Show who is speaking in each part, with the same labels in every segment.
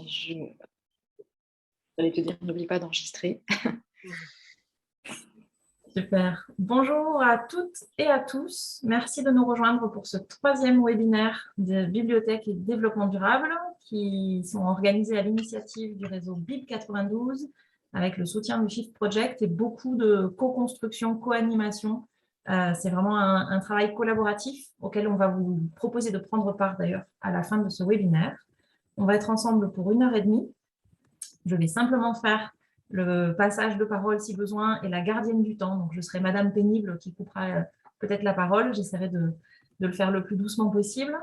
Speaker 1: J'allais te dire, n'oublie pas d'enregistrer.
Speaker 2: Super. Bonjour à toutes et à tous. Merci de nous rejoindre pour ce 3e webinaire de bibliothèque et développement durable qui sont organisés à l'initiative du réseau BIP 92 avec le soutien du Shift Project et beaucoup de co-construction, co-animation. C'est vraiment un travail collaboratif auquel on va vous proposer de prendre part d'ailleurs à la fin de ce webinaire. On va être ensemble pour 1h30. Je vais simplement faire le passage de parole si besoin et la gardienne du temps. Donc, je serai Madame Pénible qui coupera peut-être la parole. J'essaierai de le faire le plus doucement possible.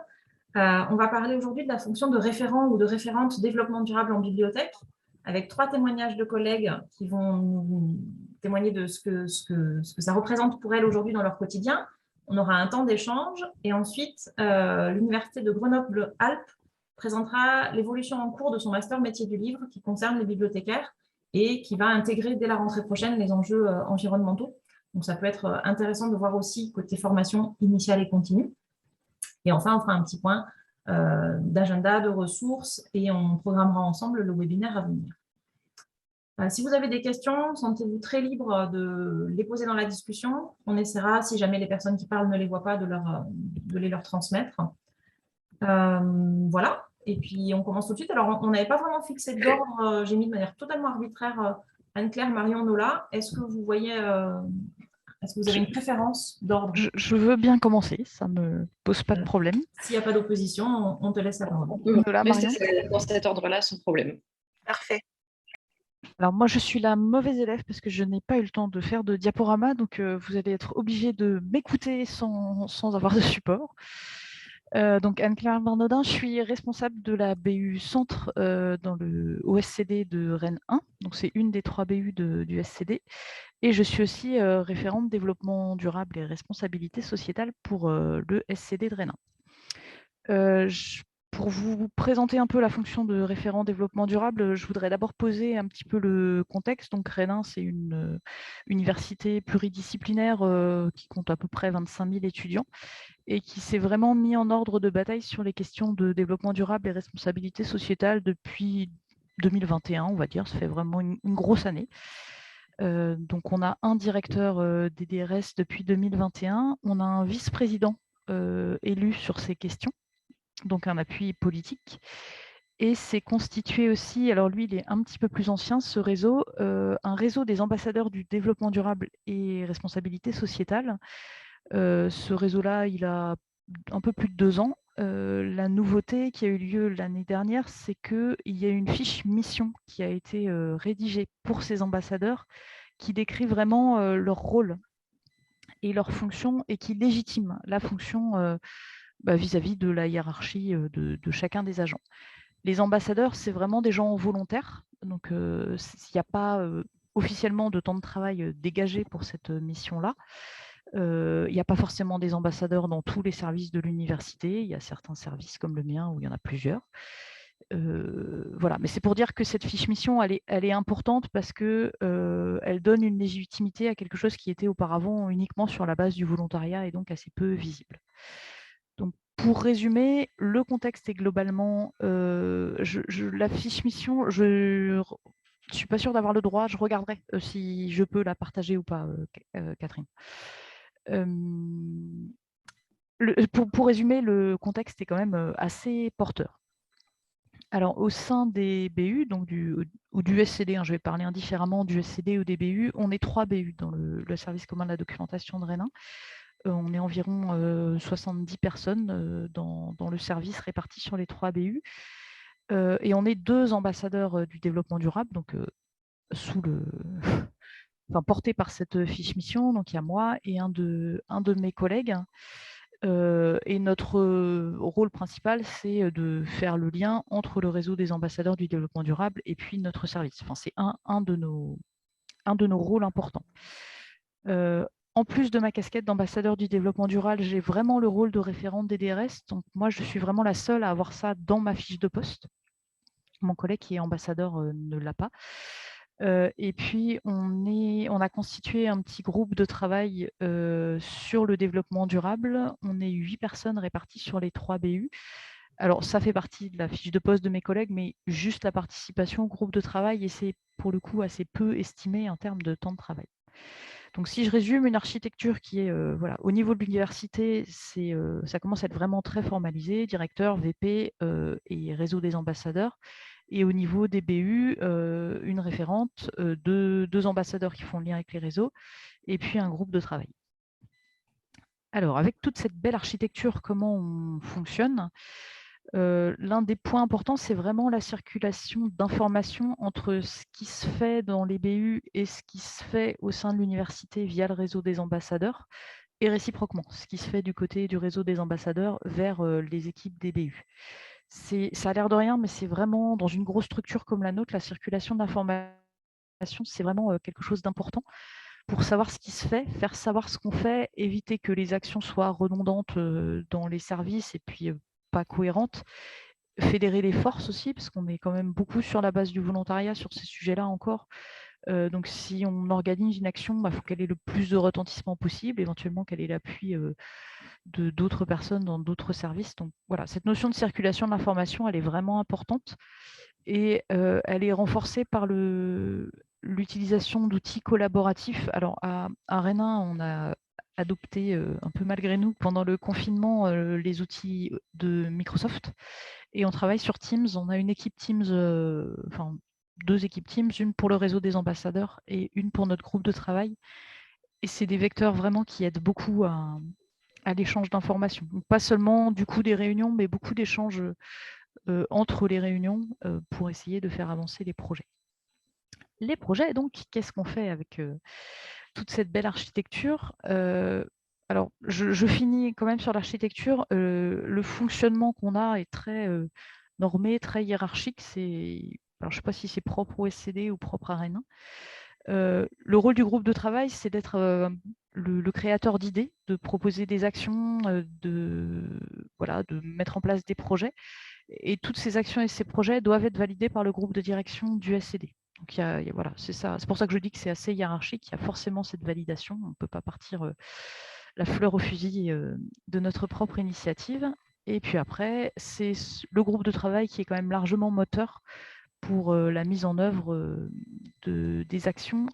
Speaker 2: On va parler aujourd'hui de la fonction de référent ou de référente développement durable en bibliothèque, avec 3 témoignages de collègues qui vont nous témoigner de ce que ça représente pour elles aujourd'hui dans leur quotidien. On aura un temps d'échange et ensuite, l'Université de Grenoble-Alpes présentera l'évolution en cours de son master métier du livre qui concerne les bibliothécaires et qui va intégrer dès la rentrée prochaine les enjeux environnementaux. Donc, ça peut être intéressant de voir aussi côté formation initiale et continue. Et enfin, on fera un petit point d'agenda, de ressources et on programmera ensemble le webinaire à venir. Si vous avez des questions, sentez-vous très libre de les poser dans la discussion. On essaiera, si jamais les personnes qui parlent ne les voient pas, de les leur transmettre. Voilà. Et puis, on commence tout de suite. Alors, on n'avait pas vraiment fixé d'ordre. J'ai mis de manière totalement arbitraire Anne-Claire, Marion, Nola. Est-ce que vous voyez... Est-ce que vous avez une préférence d'ordre?
Speaker 3: Je veux bien commencer, ça ne me pose pas de problème.
Speaker 2: S'il n'y a pas d'opposition, on te laisse la parole.
Speaker 3: Nola, Marion.
Speaker 1: Dans cet ordre-là, sans problème.
Speaker 4: Parfait.
Speaker 3: Alors moi, je suis la mauvaise élève parce que je n'ai pas eu le temps de faire de diaporama, donc vous allez être obligés de m'écouter sans avoir de support. Donc Anne-Claire Marnodin, je suis responsable de la BU Centre dans le OSCD de Rennes 1, donc c'est une des 3 BU du SCD, et je suis aussi référente développement durable et responsabilité sociétale pour le SCD de Rennes 1. Pour vous présenter un peu la fonction de référent développement durable, je voudrais d'abord poser un petit peu le contexte. Donc Rennes 1, c'est une université pluridisciplinaire qui compte à peu près 25 000 étudiants et qui s'est vraiment mis en ordre de bataille sur les questions de développement durable et responsabilité sociétale depuis 2021, on va dire. Ça fait vraiment une grosse année. Donc on a un directeur des DRS depuis 2021, on a un vice-président élu sur ces questions, donc un appui politique. Et c'est constitué aussi, alors lui, il est un petit peu plus ancien, ce réseau, un réseau des ambassadeurs du développement durable et responsabilité sociétale. Ce réseau-là, il a un peu plus de 2 ans. La nouveauté qui a eu lieu l'année dernière, c'est qu'il y a une fiche mission qui a été rédigée pour ces ambassadeurs qui décrit vraiment leur rôle et leur fonction et qui légitime la fonction vis-à-vis de la hiérarchie de chacun des agents. Les ambassadeurs, c'est vraiment des gens volontaires, donc il n'y a pas officiellement de temps de travail dégagé pour cette mission-là. Il n'y a pas forcément des ambassadeurs dans tous les services de l'université, il y a certains services comme le mien où il y en a plusieurs. Voilà, mais c'est pour dire que cette fiche mission, elle est importante parce qu'elle donne une légitimité à quelque chose qui était auparavant uniquement sur la base du volontariat et donc assez peu visible. Donc, pour résumer, le contexte est globalement, la fiche mission, je ne suis pas sûre d'avoir le droit, je regarderai si je peux la partager ou pas, Catherine. Pour résumer, le contexte est quand même assez porteur. Alors, au sein des BU, donc ou du SCD, je vais parler indifféremment du SCD ou des BU, on est 3 BU dans le service commun de la documentation de Rennes 1. On est environ 70 personnes dans le service réparties sur les 3 BU. Et on est 2 ambassadeurs du développement durable, donc portés par cette fiche mission. Donc il y a moi et un de mes collègues. Et notre rôle principal, c'est de faire le lien entre le réseau des ambassadeurs du développement durable et puis notre service. Enfin, c'est un de nos rôles importants. En plus de ma casquette d'ambassadeur du développement durable, j'ai vraiment le rôle de référente des DRS. Donc moi, je suis vraiment la seule à avoir ça dans ma fiche de poste. Mon collègue qui est ambassadeur ne l'a pas. Et puis, on a constitué un petit groupe de travail sur le développement durable. On est 8 personnes réparties sur les 3 BU. Alors, ça fait partie de la fiche de poste de mes collègues, mais juste la participation au groupe de travail, et c'est pour le coup assez peu estimé en termes de temps de travail. Donc, si je résume, une architecture qui est voilà, au niveau de l'université, ça commence à être vraiment très formalisé, directeur, VP et réseau des ambassadeurs. Et au niveau des BU, une référente, deux ambassadeurs qui font le lien avec les réseaux, et puis un groupe de travail. Alors, avec toute cette belle architecture, comment on fonctionne? L'un des points importants, c'est vraiment la circulation d'informations entre ce qui se fait dans les BU et ce qui se fait au sein de l'université via le réseau des ambassadeurs, et réciproquement, ce qui se fait du côté du réseau des ambassadeurs vers les équipes des BU. Ça a l'air de rien, mais c'est vraiment, dans une grosse structure comme la nôtre, la circulation d'informations, c'est vraiment quelque chose d'important pour savoir ce qui se fait, faire savoir ce qu'on fait, éviter que les actions soient redondantes dans les services et puis pas cohérentes, fédérer les forces aussi, parce qu'on est quand même beaucoup sur la base du volontariat sur ces sujets-là encore. Donc si on organise une action, il faut qu'elle ait le plus de retentissement possible, éventuellement qu'elle ait l'appui de d'autres personnes dans d'autres services. Donc voilà, cette notion de circulation de l'information, elle est vraiment importante et elle est renforcée par l'utilisation d'outils collaboratifs. Alors à Rennes, on a adopté un peu malgré nous pendant le confinement les outils de Microsoft et on travaille sur Teams. On a une équipe Teams, enfin 2 équipes Teams, une pour le réseau des ambassadeurs et une pour notre groupe de travail. Et c'est des vecteurs vraiment qui aident beaucoup à l'échange d'informations. Donc, pas seulement du coup des réunions, mais beaucoup d'échanges entre les réunions pour essayer de faire avancer les projets. Les projets, donc, qu'est-ce qu'on fait avec toute cette belle architecture? Alors, je finis quand même sur l'architecture. Le fonctionnement qu'on a est très normé, très hiérarchique. Alors, je ne sais pas si c'est propre au SCD ou propre à Rennes. Le rôle du groupe de travail, c'est d'être le créateur d'idées, de proposer des actions, voilà, de mettre en place des projets. Et toutes ces actions et ces projets doivent être validés par le groupe de direction du SCD. Donc, voilà, c'est ça. C'est pour ça que je dis que c'est assez hiérarchique. Il y a forcément cette validation. On ne peut pas partir la fleur au fusil de notre propre initiative. Et puis après, c'est le groupe de travail qui est quand même largement moteur pour la mise en œuvre des actions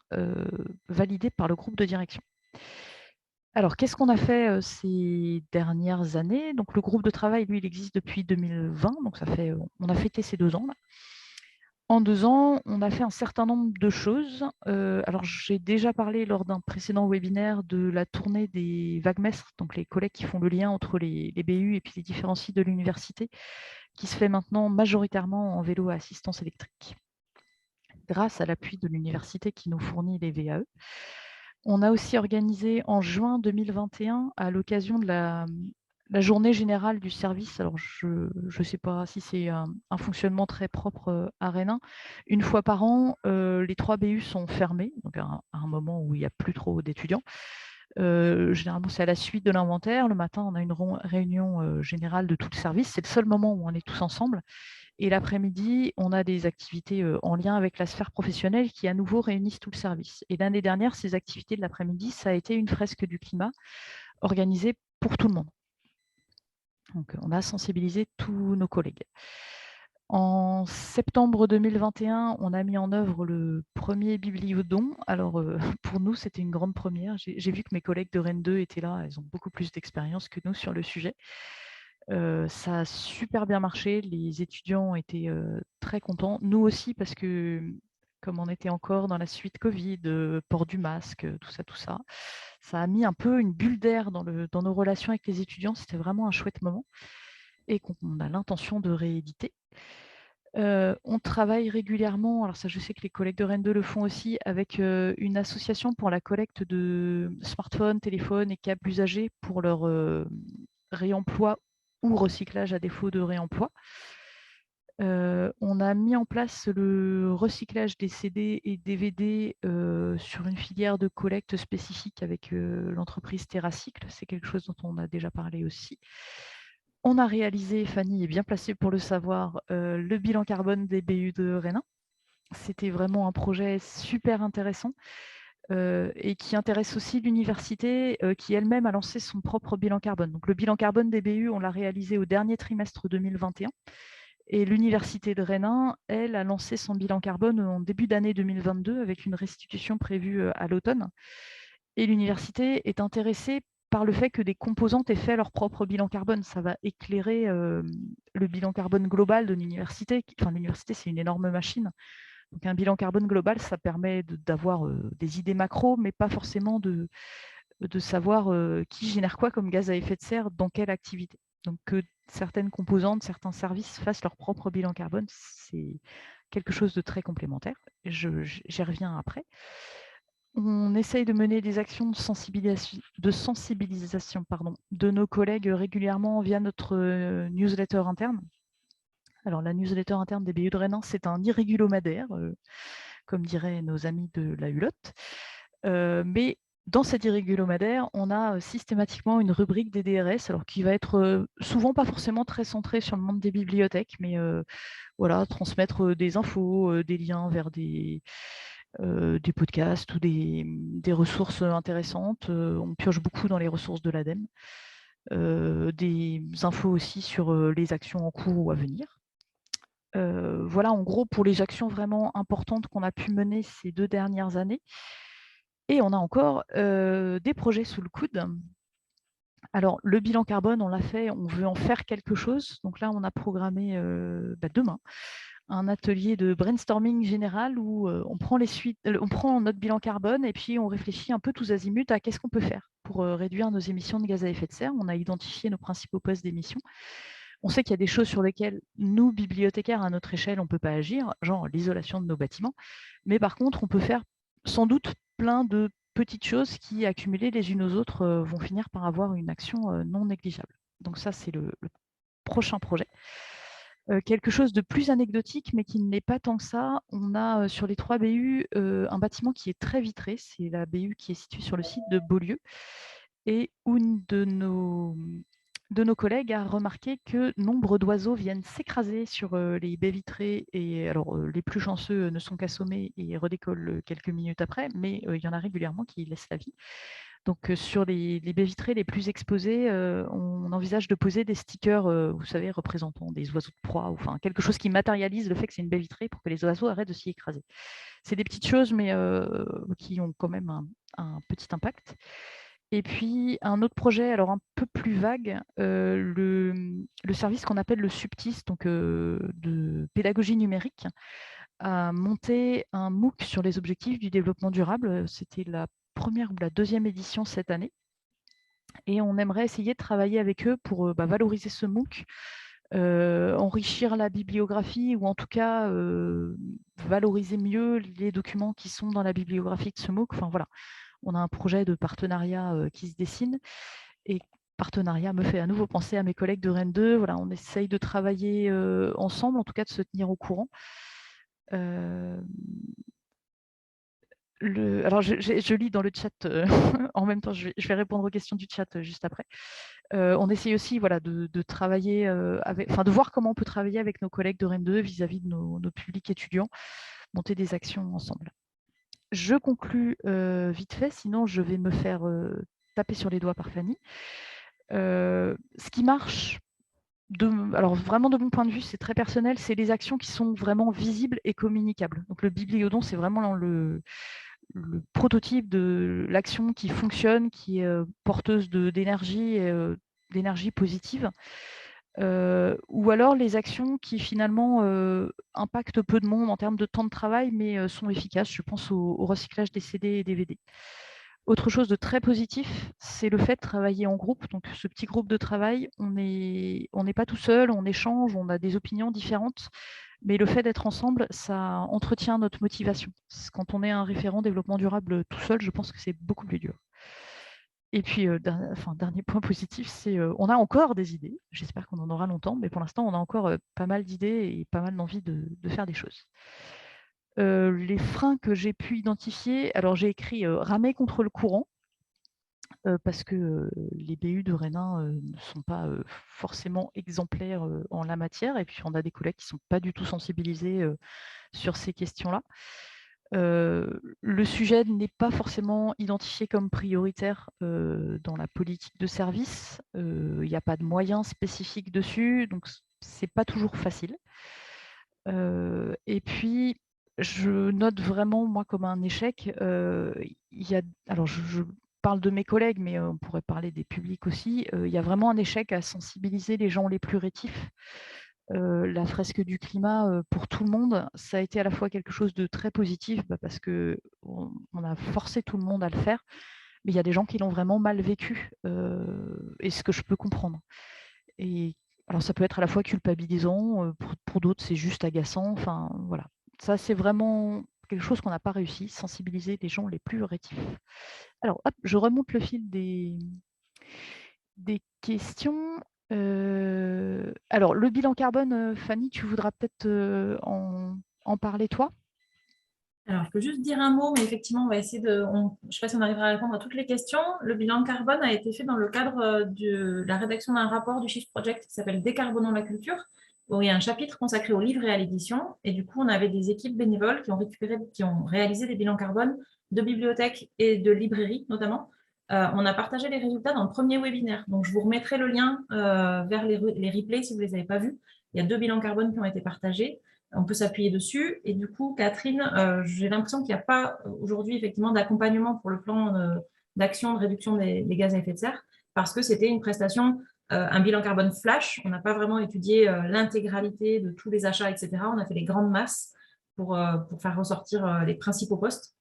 Speaker 3: validées par le groupe de direction. Alors, qu'est-ce qu'on a fait ces dernières années? Donc, le groupe de travail, lui, il existe depuis 2020, donc on a fêté ces 2 ans là. En 2 ans, on a fait un certain nombre de choses. Alors, j'ai déjà parlé lors d'un précédent webinaire de la tournée des vaguemestres, donc les collègues qui font le lien entre les BU et puis les différents sites de l'université, qui se fait maintenant majoritairement en vélo à assistance électrique, grâce à l'appui de l'université qui nous fournit les VAE. On a aussi organisé en juin 2021, à l'occasion de la journée générale du service, alors je ne sais pas si c'est un fonctionnement très propre à Rennes, une fois par an, les 3 BU sont fermés, donc à un moment où il n'y a plus trop d'étudiants. Généralement, c'est à la suite de l'inventaire. Le matin, on a une réunion générale de tout le service. C'est le seul moment où on est tous ensemble. Et l'après-midi, on a des activités en lien avec la sphère professionnelle qui, à nouveau, réunissent tout le service. Et l'année dernière, ces activités de l'après-midi, ça a été une fresque du climat organisée pour tout le monde. Donc, on a sensibilisé tous nos collègues. En septembre 2021, on a mis en œuvre le premier bibliodon. Alors, pour nous, c'était une grande première. J'ai vu que mes collègues de Rennes 2 étaient là. Elles ont beaucoup plus d'expérience que nous sur le sujet. Ça a super bien marché. Les étudiants étaient très contents. Nous aussi, parce que comme on était encore dans la suite Covid, port du masque, tout ça, ça a mis un peu une bulle d'air dans nos relations avec les étudiants. C'était vraiment un chouette moment et qu'on a l'intention de rééditer. On travaille régulièrement, alors ça je sais que les collègues de Rennes 2 le font aussi, avec une association pour la collecte de smartphones, téléphones et câbles usagés pour leur réemploi ou recyclage à défaut de réemploi. On a mis en place le recyclage des CD et DVD sur une filière de collecte spécifique avec l'entreprise TerraCycle. C'est quelque chose dont on a déjà parlé aussi. On a réalisé, Fanny est bien placée pour le savoir, le bilan carbone des BU de Rennes. C'était vraiment un projet super intéressant. et qui intéresse aussi l'université qui elle-même a lancé son propre bilan carbone. Donc, le bilan carbone des BU, on l'a réalisé au dernier trimestre 2021. Et l'université de Rennes, elle, a lancé son bilan carbone en début d'année 2022 avec une restitution prévue à l'automne. Et l'université est intéressée par le fait que des composantes aient fait leur propre bilan carbone. Ça va éclairer le bilan carbone global de l'université. Enfin, l'université, c'est une énorme machine. Donc, un bilan carbone global, ça permet d'avoir des idées macro, mais pas forcément de savoir qui génère quoi comme gaz à effet de serre dans quelle activité. Donc, que certaines composantes, certains services fassent leur propre bilan carbone, c'est quelque chose de très complémentaire. J'y reviens après. On essaye de mener des actions de sensibilisation de nos collègues régulièrement via notre newsletter interne. Alors, la newsletter interne des BU de Rennes, c'est un irrégulomadaire, comme diraient nos amis de la Hulotte. Mais dans cet irrégulomadaire, on a systématiquement une rubrique des DRS, alors qui va être souvent pas forcément très centrée sur le monde des bibliothèques, mais voilà, transmettre des infos, des liens vers des podcasts ou des ressources intéressantes. On pioche beaucoup dans les ressources de l'ADEME. Des infos aussi sur les actions en cours ou à venir. Voilà, en gros, pour les actions vraiment importantes qu'on a pu mener ces 2 dernières années. Et on a encore des projets sous le coude. Alors, le bilan carbone, on l'a fait, on veut en faire quelque chose. Donc là, on a programmé demain un atelier de brainstorming général où on prend notre bilan carbone et puis on réfléchit un peu tous azimuts à qu'est-ce qu'on peut faire pour réduire nos émissions de gaz à effet de serre. On a identifié nos principaux postes d'émissions. On sait qu'il y a des choses sur lesquelles nous, bibliothécaires, à notre échelle, on ne peut pas agir, genre l'isolation de nos bâtiments. Mais par contre, on peut faire sans doute plein de petites choses qui, accumulées les unes aux autres, vont finir par avoir une action non négligeable. Donc ça, c'est le prochain projet. Quelque chose de plus anecdotique, mais qui ne l'est pas tant que ça, on a sur les 3 BU un bâtiment qui est très vitré. C'est la BU qui est située sur le site de Beaulieu. Et une de nos collègues a remarqué que nombre d'oiseaux viennent s'écraser sur les baies vitrées. Et alors, les plus chanceux ne sont qu'assommés et redécollent quelques minutes après, mais il y en a régulièrement qui laissent la vie. Donc, sur les baies vitrées les plus exposées, on envisage de poser des stickers, vous savez, représentant des oiseaux de proie, ou enfin quelque chose qui matérialise le fait que c'est une baie vitrée pour que les oiseaux arrêtent de s'y écraser. C'est des petites choses, mais qui ont quand même un petit impact. Et puis, un autre projet, alors un peu plus vague, le service qu'on appelle le SUPTIS, donc de pédagogie numérique, a monté un MOOC sur les objectifs du développement durable. C'était la première ou la 2e édition cette année. Et on aimerait essayer de travailler avec eux pour valoriser ce MOOC, enrichir la bibliographie ou en tout cas valoriser mieux les documents qui sont dans la bibliographie de ce MOOC. Enfin voilà, on a un projet de partenariat qui se dessine et partenariat me fait à nouveau penser à mes collègues de Rennes 2. Voilà, on essaye de travailler ensemble, en tout cas de se tenir au courant. Alors, je lis dans le chat en même temps, je vais répondre aux questions du chat juste après. On essaye aussi de travailler, de voir comment on peut travailler avec nos collègues de Rennes 2 vis-à-vis de nos publics étudiants, monter des actions ensemble. Je conclus vite fait, sinon je vais me faire taper sur les doigts par Fanny. Ce qui marche, alors vraiment de mon point de vue, c'est très personnel, c'est les actions qui sont vraiment visibles et communicables. Donc le bibliodon, c'est vraiment le prototype de l'action qui fonctionne, qui est porteuse d'énergie d'énergie positive. Ou alors les actions qui finalement impactent peu de monde en termes de temps de travail, mais sont efficaces. Je pense au recyclage des CD et DVD. Autre chose de très positif, c'est le fait de travailler en groupe. Donc ce petit groupe de travail, on n'est pas tout seul, on échange, on a des opinions différentes, mais le fait d'être ensemble, ça entretient notre motivation. Quand on est un référent développement durable tout seul, je pense que c'est beaucoup plus dur. Et puis, dernier point positif, c'est on a encore des idées. J'espère qu'on en aura longtemps, mais pour l'instant, on a encore pas mal d'idées et pas mal d'envie de faire des choses. Les freins que j'ai pu identifier, alors j'ai écrit ramer contre le courant, parce que les BU de Rennes 1 ne sont pas forcément exemplaires en la matière, et puis on a des collègues qui ne sont pas du tout sensibilisés sur ces questions-là. Le sujet n'est pas forcément identifié comme prioritaire dans la politique de service. Il n'y a pas de moyens spécifiques dessus, donc c'est pas toujours facile. Et puis, je note vraiment, moi, comme un échec, alors je parle de mes collègues, mais on pourrait parler des publics aussi, il y a vraiment un échec à sensibiliser les gens les plus rétifs. La fresque du climat, pour tout le monde, ça a été à la fois quelque chose de très positif, parce qu'on a forcé tout le monde à le faire, mais il y a des gens qui l'ont vraiment mal vécu, et ce que je peux comprendre. Et alors ça peut être à la fois culpabilisant, pour d'autres c'est juste agaçant, enfin voilà. Ça c'est vraiment quelque chose qu'on n'a pas réussi, sensibiliser les gens les plus rétifs. Alors hop, je remonte le fil des questions. Alors le bilan carbone, Fanny, tu voudras peut-être en parler toi?
Speaker 2: Alors, je peux juste dire un mot, mais effectivement, on va essayer je ne sais pas si on arrivera à répondre à toutes les questions. Le bilan carbone a été fait dans le cadre de la rédaction d'un rapport du Shift Project qui s'appelle Décarbonons la culture, où il y a un chapitre consacré aux livres et à l'édition. Et du coup, on avait des équipes bénévoles qui ont réalisé des bilans carbone de bibliothèques et de librairies, notamment. On a partagé les résultats dans le premier webinaire. Donc, je vous remettrai le lien vers les replays si vous ne les avez pas vus. Il y a 2 bilans carbone qui ont été partagés. On peut s'appuyer dessus. Et du coup, Catherine, j'ai l'impression qu'il n'y a pas aujourd'hui effectivement d'accompagnement pour le plan d'action de réduction des gaz à effet de serre, parce que c'était une prestation, un bilan carbone flash. On n'a pas vraiment étudié l'intégralité de tous les achats, etc. On a fait les grandes masses pour faire ressortir les principaux postes.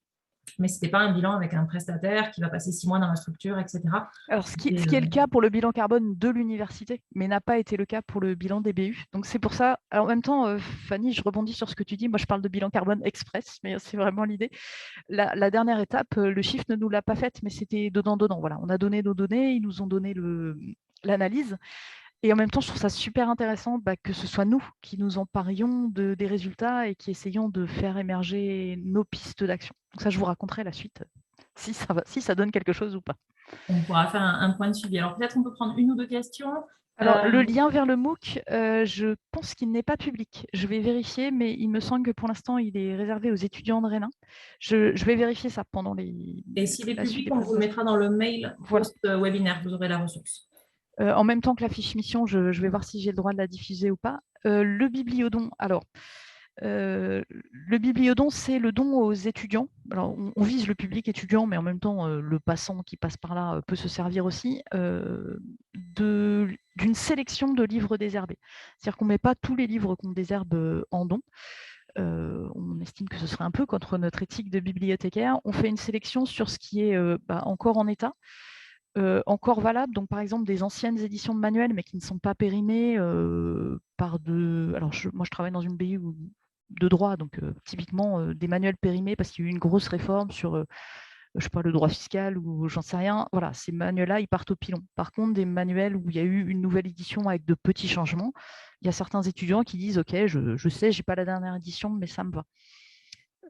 Speaker 2: Mais ce n'était pas un bilan avec un prestataire qui va passer 6 mois dans la structure, etc.
Speaker 3: Alors, ce qui est le cas pour le bilan carbone de l'université, mais n'a pas été le cas pour le bilan des BU. Donc, c'est pour ça. Alors, en même temps, Fanny, je rebondis sur ce que tu dis. Moi, je parle de bilan carbone express, mais c'est vraiment l'idée. La dernière étape, le Shift ne nous l'a pas faite, mais c'était donnant-donnant. Voilà, on a donné nos données, ils nous ont donné l'analyse. Et en même temps, je trouve ça super intéressant que ce soit nous qui nous emparions des résultats et qui essayons de faire émerger nos pistes d'action. Donc ça, je vous raconterai la suite, si ça donne quelque chose ou pas.
Speaker 2: On pourra faire un point de suivi. Alors, peut-être on peut prendre une ou deux questions.
Speaker 3: Alors, le lien vers le MOOC, je pense qu'il n'est pas public. Je vais vérifier, mais il me semble que pour l'instant, il est réservé aux étudiants de Rennes. Je vais vérifier ça pendant
Speaker 2: Et s'il est
Speaker 3: la suite
Speaker 2: public,
Speaker 3: des
Speaker 2: on vous le
Speaker 3: présentations.
Speaker 2: mettra dans le mail
Speaker 3: Voilà.
Speaker 2: post-webinaire. Vous aurez la ressource.
Speaker 3: En même temps que la fiche mission, je vais voir si j'ai le droit de la diffuser ou pas. Le bibliodon, alors, le bibliodon, c'est le don aux étudiants. Alors, on vise le public étudiant, mais en même temps, le passant qui passe par là peut se servir aussi d'une sélection de livres désherbés. C'est-à-dire qu'on ne met pas tous les livres qu'on désherbe en don. On estime que ce serait un peu contre notre éthique de bibliothécaire. On fait une sélection sur ce qui est encore en état, encore valable. Donc, par exemple, des anciennes éditions de manuels, mais qui ne sont pas périmées par de... Alors, moi, je travaille dans une BU de droit, donc typiquement des manuels périmés parce qu'il y a eu une grosse réforme sur, je sais pas, le droit fiscal ou j'en sais rien. Voilà, ces manuels-là, ils partent au pilon. Par contre, des manuels où il y a eu une nouvelle édition avec de petits changements, il y a certains étudiants qui disent « Ok, je sais, j'ai pas la dernière édition, mais ça me va ».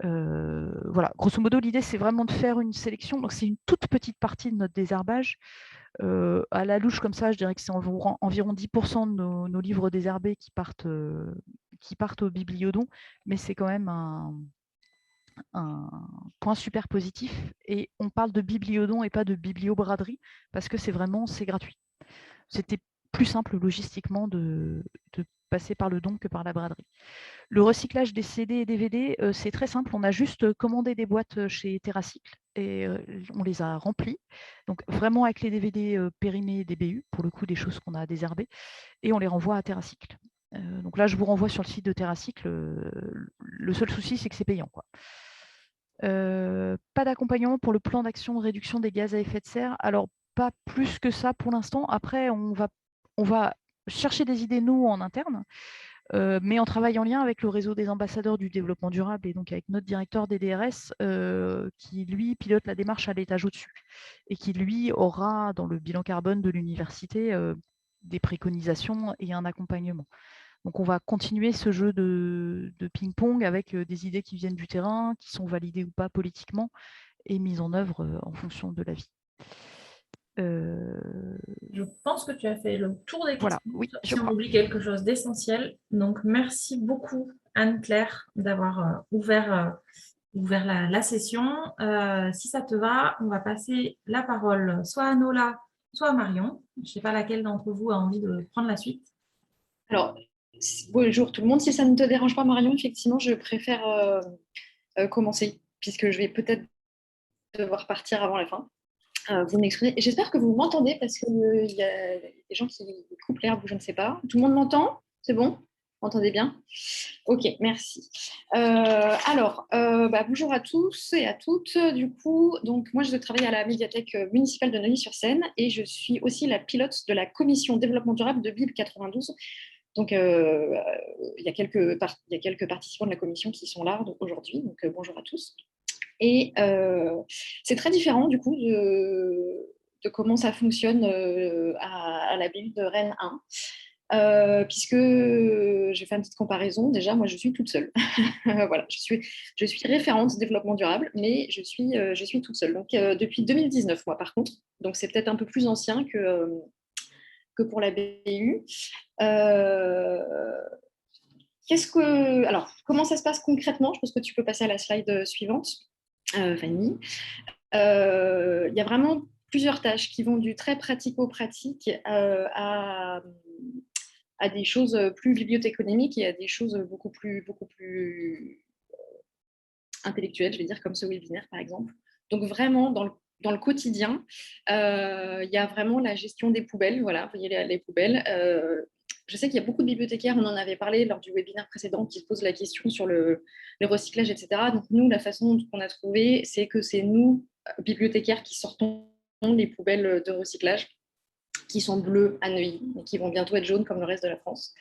Speaker 3: Voilà, grosso modo, l'idée, c'est vraiment de faire une sélection. Donc, c'est une toute petite partie de notre désherbage. À la louche, comme ça, je dirais que c'est environ 10% de nos livres désherbés qui partent au bibliodon, mais c'est quand même un point super positif. Et on parle de bibliodon et pas de bibliobraderie, parce que c'est gratuit. C'était plus simple logistiquement de passer par le don que par la braderie. Le recyclage des CD et DVD, c'est très simple. On a juste commandé des boîtes chez TerraCycle et on les a remplies. Donc vraiment avec les DVD périmés des BU, pour le coup des choses qu'on a désherbées, et on les renvoie à TerraCycle. Donc là, je vous renvoie sur le site de TerraCycle. Le seul souci, c'est que c'est payant, quoi. Pas d'accompagnement pour le plan d'action de réduction des gaz à effet de serre. Alors, pas plus que ça pour l'instant. Après, on va chercher des idées, nous, en interne, mais on travaille en lien avec le réseau des ambassadeurs du développement durable et donc avec notre directeur des DRS qui, lui, pilote la démarche à l'étage au-dessus et qui, lui, aura dans le bilan carbone de l'université des préconisations et un accompagnement. Donc, on va continuer ce jeu de ping-pong avec des idées qui viennent du terrain, qui sont validées ou pas politiquement et mises en œuvre en fonction de l'avis.
Speaker 2: Je pense que tu as fait le tour des questions.
Speaker 3: Voilà, oui,
Speaker 2: si on oublie quelque chose d'essentiel. Donc, merci beaucoup, Anne-Claire, d'avoir ouvert ouvert la session. Si ça te va, on va passer la parole soit à Nola, soit à Marion. Je ne sais pas laquelle d'entre vous a envie de prendre la suite.
Speaker 1: Alors, bonjour tout le monde. Si ça ne te dérange pas, Marion, effectivement, je préfère commencer, puisque je vais peut-être devoir partir avant la fin. Vous m'excusez. J'espère que vous m'entendez, parce qu'il y a des gens qui coupent l'herbe ou je ne sais pas. Tout le monde m'entend? C'est bon? Vous m'entendez bien? Ok, merci. Bonjour à tous et à toutes. Du coup, donc moi, je travaille à la médiathèque municipale de Neuilly-sur-Seine et je suis aussi la pilote de la commission développement durable de Bible 92. Donc, il y a quelques participants de la commission qui sont là aujourd'hui. Donc, bonjour à tous. Et c'est très différent, du coup, de comment ça fonctionne à la Bible de Rennes 1. Puisque je vais faire une petite comparaison. Déjà, moi, je suis toute seule. Voilà, je suis référente développement durable, mais je suis toute seule. Donc, depuis 2019, moi, par contre. Donc, c'est peut-être un peu plus ancien que pour la BU. Alors, comment ça se passe concrètement? Je pense que tu peux passer à la slide suivante, Fanny. Il y a vraiment plusieurs tâches qui vont du très pratico-pratique à des choses plus bibliothéconomiques et à des choses beaucoup plus intellectuelles, je vais dire, comme ce webinaire, par exemple. Donc, vraiment, dans le quotidien, il y a vraiment la gestion des poubelles. Voilà, vous voyez les poubelles. Je sais qu'il y a beaucoup de bibliothécaires, on en avait parlé lors du webinaire précédent, qui se posent la question sur le recyclage, etc. Donc, nous, la façon qu'on a trouvé, c'est que c'est nous, bibliothécaires, qui sortons les poubelles de recyclage, qui sont bleues à Neuilly, et qui vont bientôt être jaunes comme le reste de la France.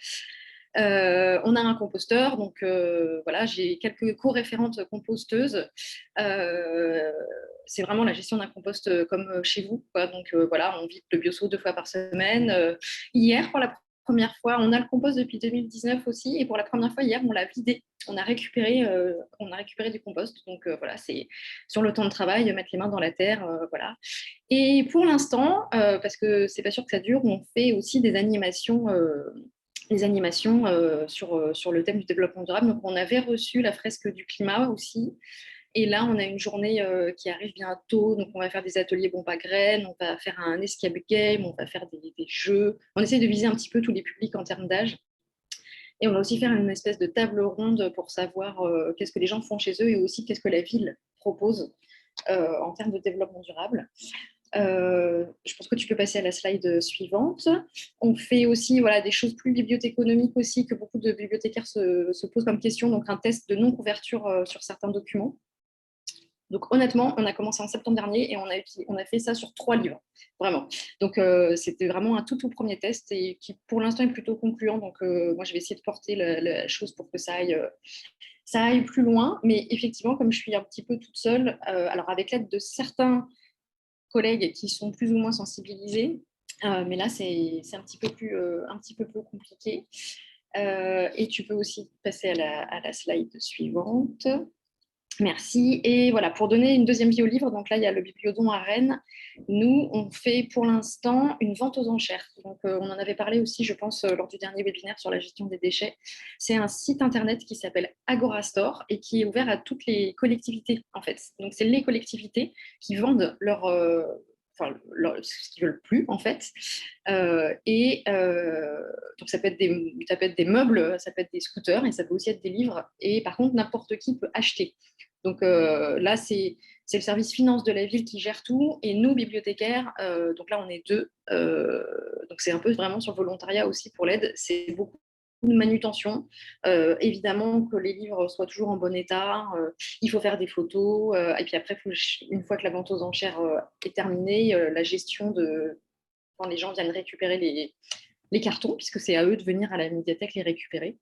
Speaker 1: On a un composteur, donc voilà, j'ai quelques co-référentes composteuses. C'est vraiment la gestion d'un compost comme chez vous, quoi. Donc voilà, on vide le bioso 2 fois par semaine. Hier, pour la première fois, on a le compost depuis 2019 aussi, et pour la première fois hier, on l'a vidé. On a récupéré du compost. Donc voilà, c'est sur le temps de travail, mettre les mains dans la terre, voilà. Et pour l'instant, parce que c'est pas sûr que ça dure, on fait aussi des animations sur le thème du développement durable. Donc, on avait reçu la fresque du climat aussi. Et là, on a une journée qui arrive bientôt. Donc, on va faire des ateliers bombe à graines, on va faire un escape game, on va faire des jeux. On essaie de viser un petit peu tous les publics en termes d'âge. Et on va aussi faire une espèce de table ronde pour savoir qu'est-ce que les gens font chez eux et aussi qu'est-ce que la ville propose en termes de développement durable. Je pense que tu peux passer à la slide suivante. On fait aussi des choses plus bibliothéconomiques aussi que beaucoup de bibliothécaires se posent comme question, donc un test de non-couverture sur certains documents. Donc honnêtement, on a commencé en septembre dernier et on a fait ça sur 3 livres, vraiment. Donc c'était vraiment un tout premier test et qui pour l'instant est plutôt concluant. Donc moi je vais essayer de porter la chose pour que ça aille plus loin. Mais effectivement, comme je suis un petit peu toute seule, alors avec l'aide de certains collègues qui sont plus ou moins sensibilisés, mais là c'est un petit peu plus compliqué. Et tu peux aussi passer à la slide suivante. Merci. Et voilà, pour donner une deuxième vie au livre, donc là, il y a le Bibliodon à Rennes. Nous, on fait pour l'instant une vente aux enchères. Donc, on en avait parlé aussi, je pense, lors du dernier webinaire sur la gestion des déchets. C'est un site internet qui s'appelle Agorastore et qui est ouvert à toutes les collectivités, en fait. Donc, c'est les collectivités qui vendent ce qu'ils veulent plus, en fait. Donc, ça peut être des meubles, ça peut être des scooters et ça peut aussi être des livres. Et par contre, n'importe qui peut acheter. Donc là, c'est le service finance de la ville qui gère tout. Et nous, bibliothécaires, donc là, on est 2. Donc c'est un peu vraiment sur le volontariat aussi pour l'aide. C'est beaucoup de manutention. Évidemment que les livres soient toujours en bon état. Il faut faire des photos. Et puis après, une fois que la vente aux enchères est terminée, la gestion de quand les gens viennent récupérer les cartons, puisque c'est à eux de venir à la médiathèque les récupérer.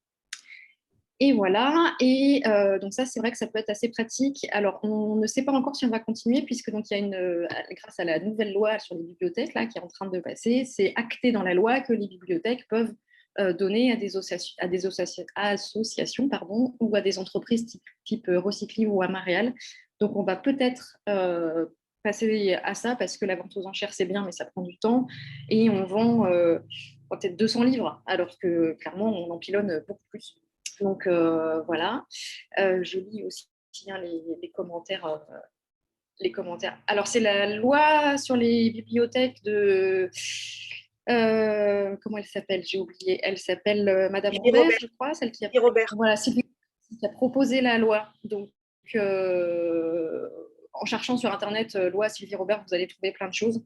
Speaker 1: Et voilà, et donc ça, c'est vrai que ça peut être assez pratique. Alors, on ne sait pas encore si on va continuer, puisque donc, il y a grâce à la nouvelle loi sur les bibliothèques là, qui est en train de passer, c'est acté dans la loi que les bibliothèques peuvent donner à des associations ou à des entreprises type Recycli ou Amaréal. Donc, on va peut-être passer à ça, parce que la vente aux enchères, c'est bien, mais ça prend du temps. Et on vend peut-être 200 livres, alors que clairement, on empilonne beaucoup plus. Donc voilà, je lis aussi hein, les commentaires. Les commentaires. Alors, c'est la loi sur les bibliothèques de... comment elle s'appelle? J'ai oublié. Elle s'appelle Madame
Speaker 4: Sylvie
Speaker 1: Robert,
Speaker 4: Robert.
Speaker 1: je crois, celle qui a,
Speaker 4: Sylvie Robert.
Speaker 1: voilà, Sylvie qui a proposé la loi. Donc, en cherchant sur Internet loi Sylvie Robert, vous allez trouver plein de choses.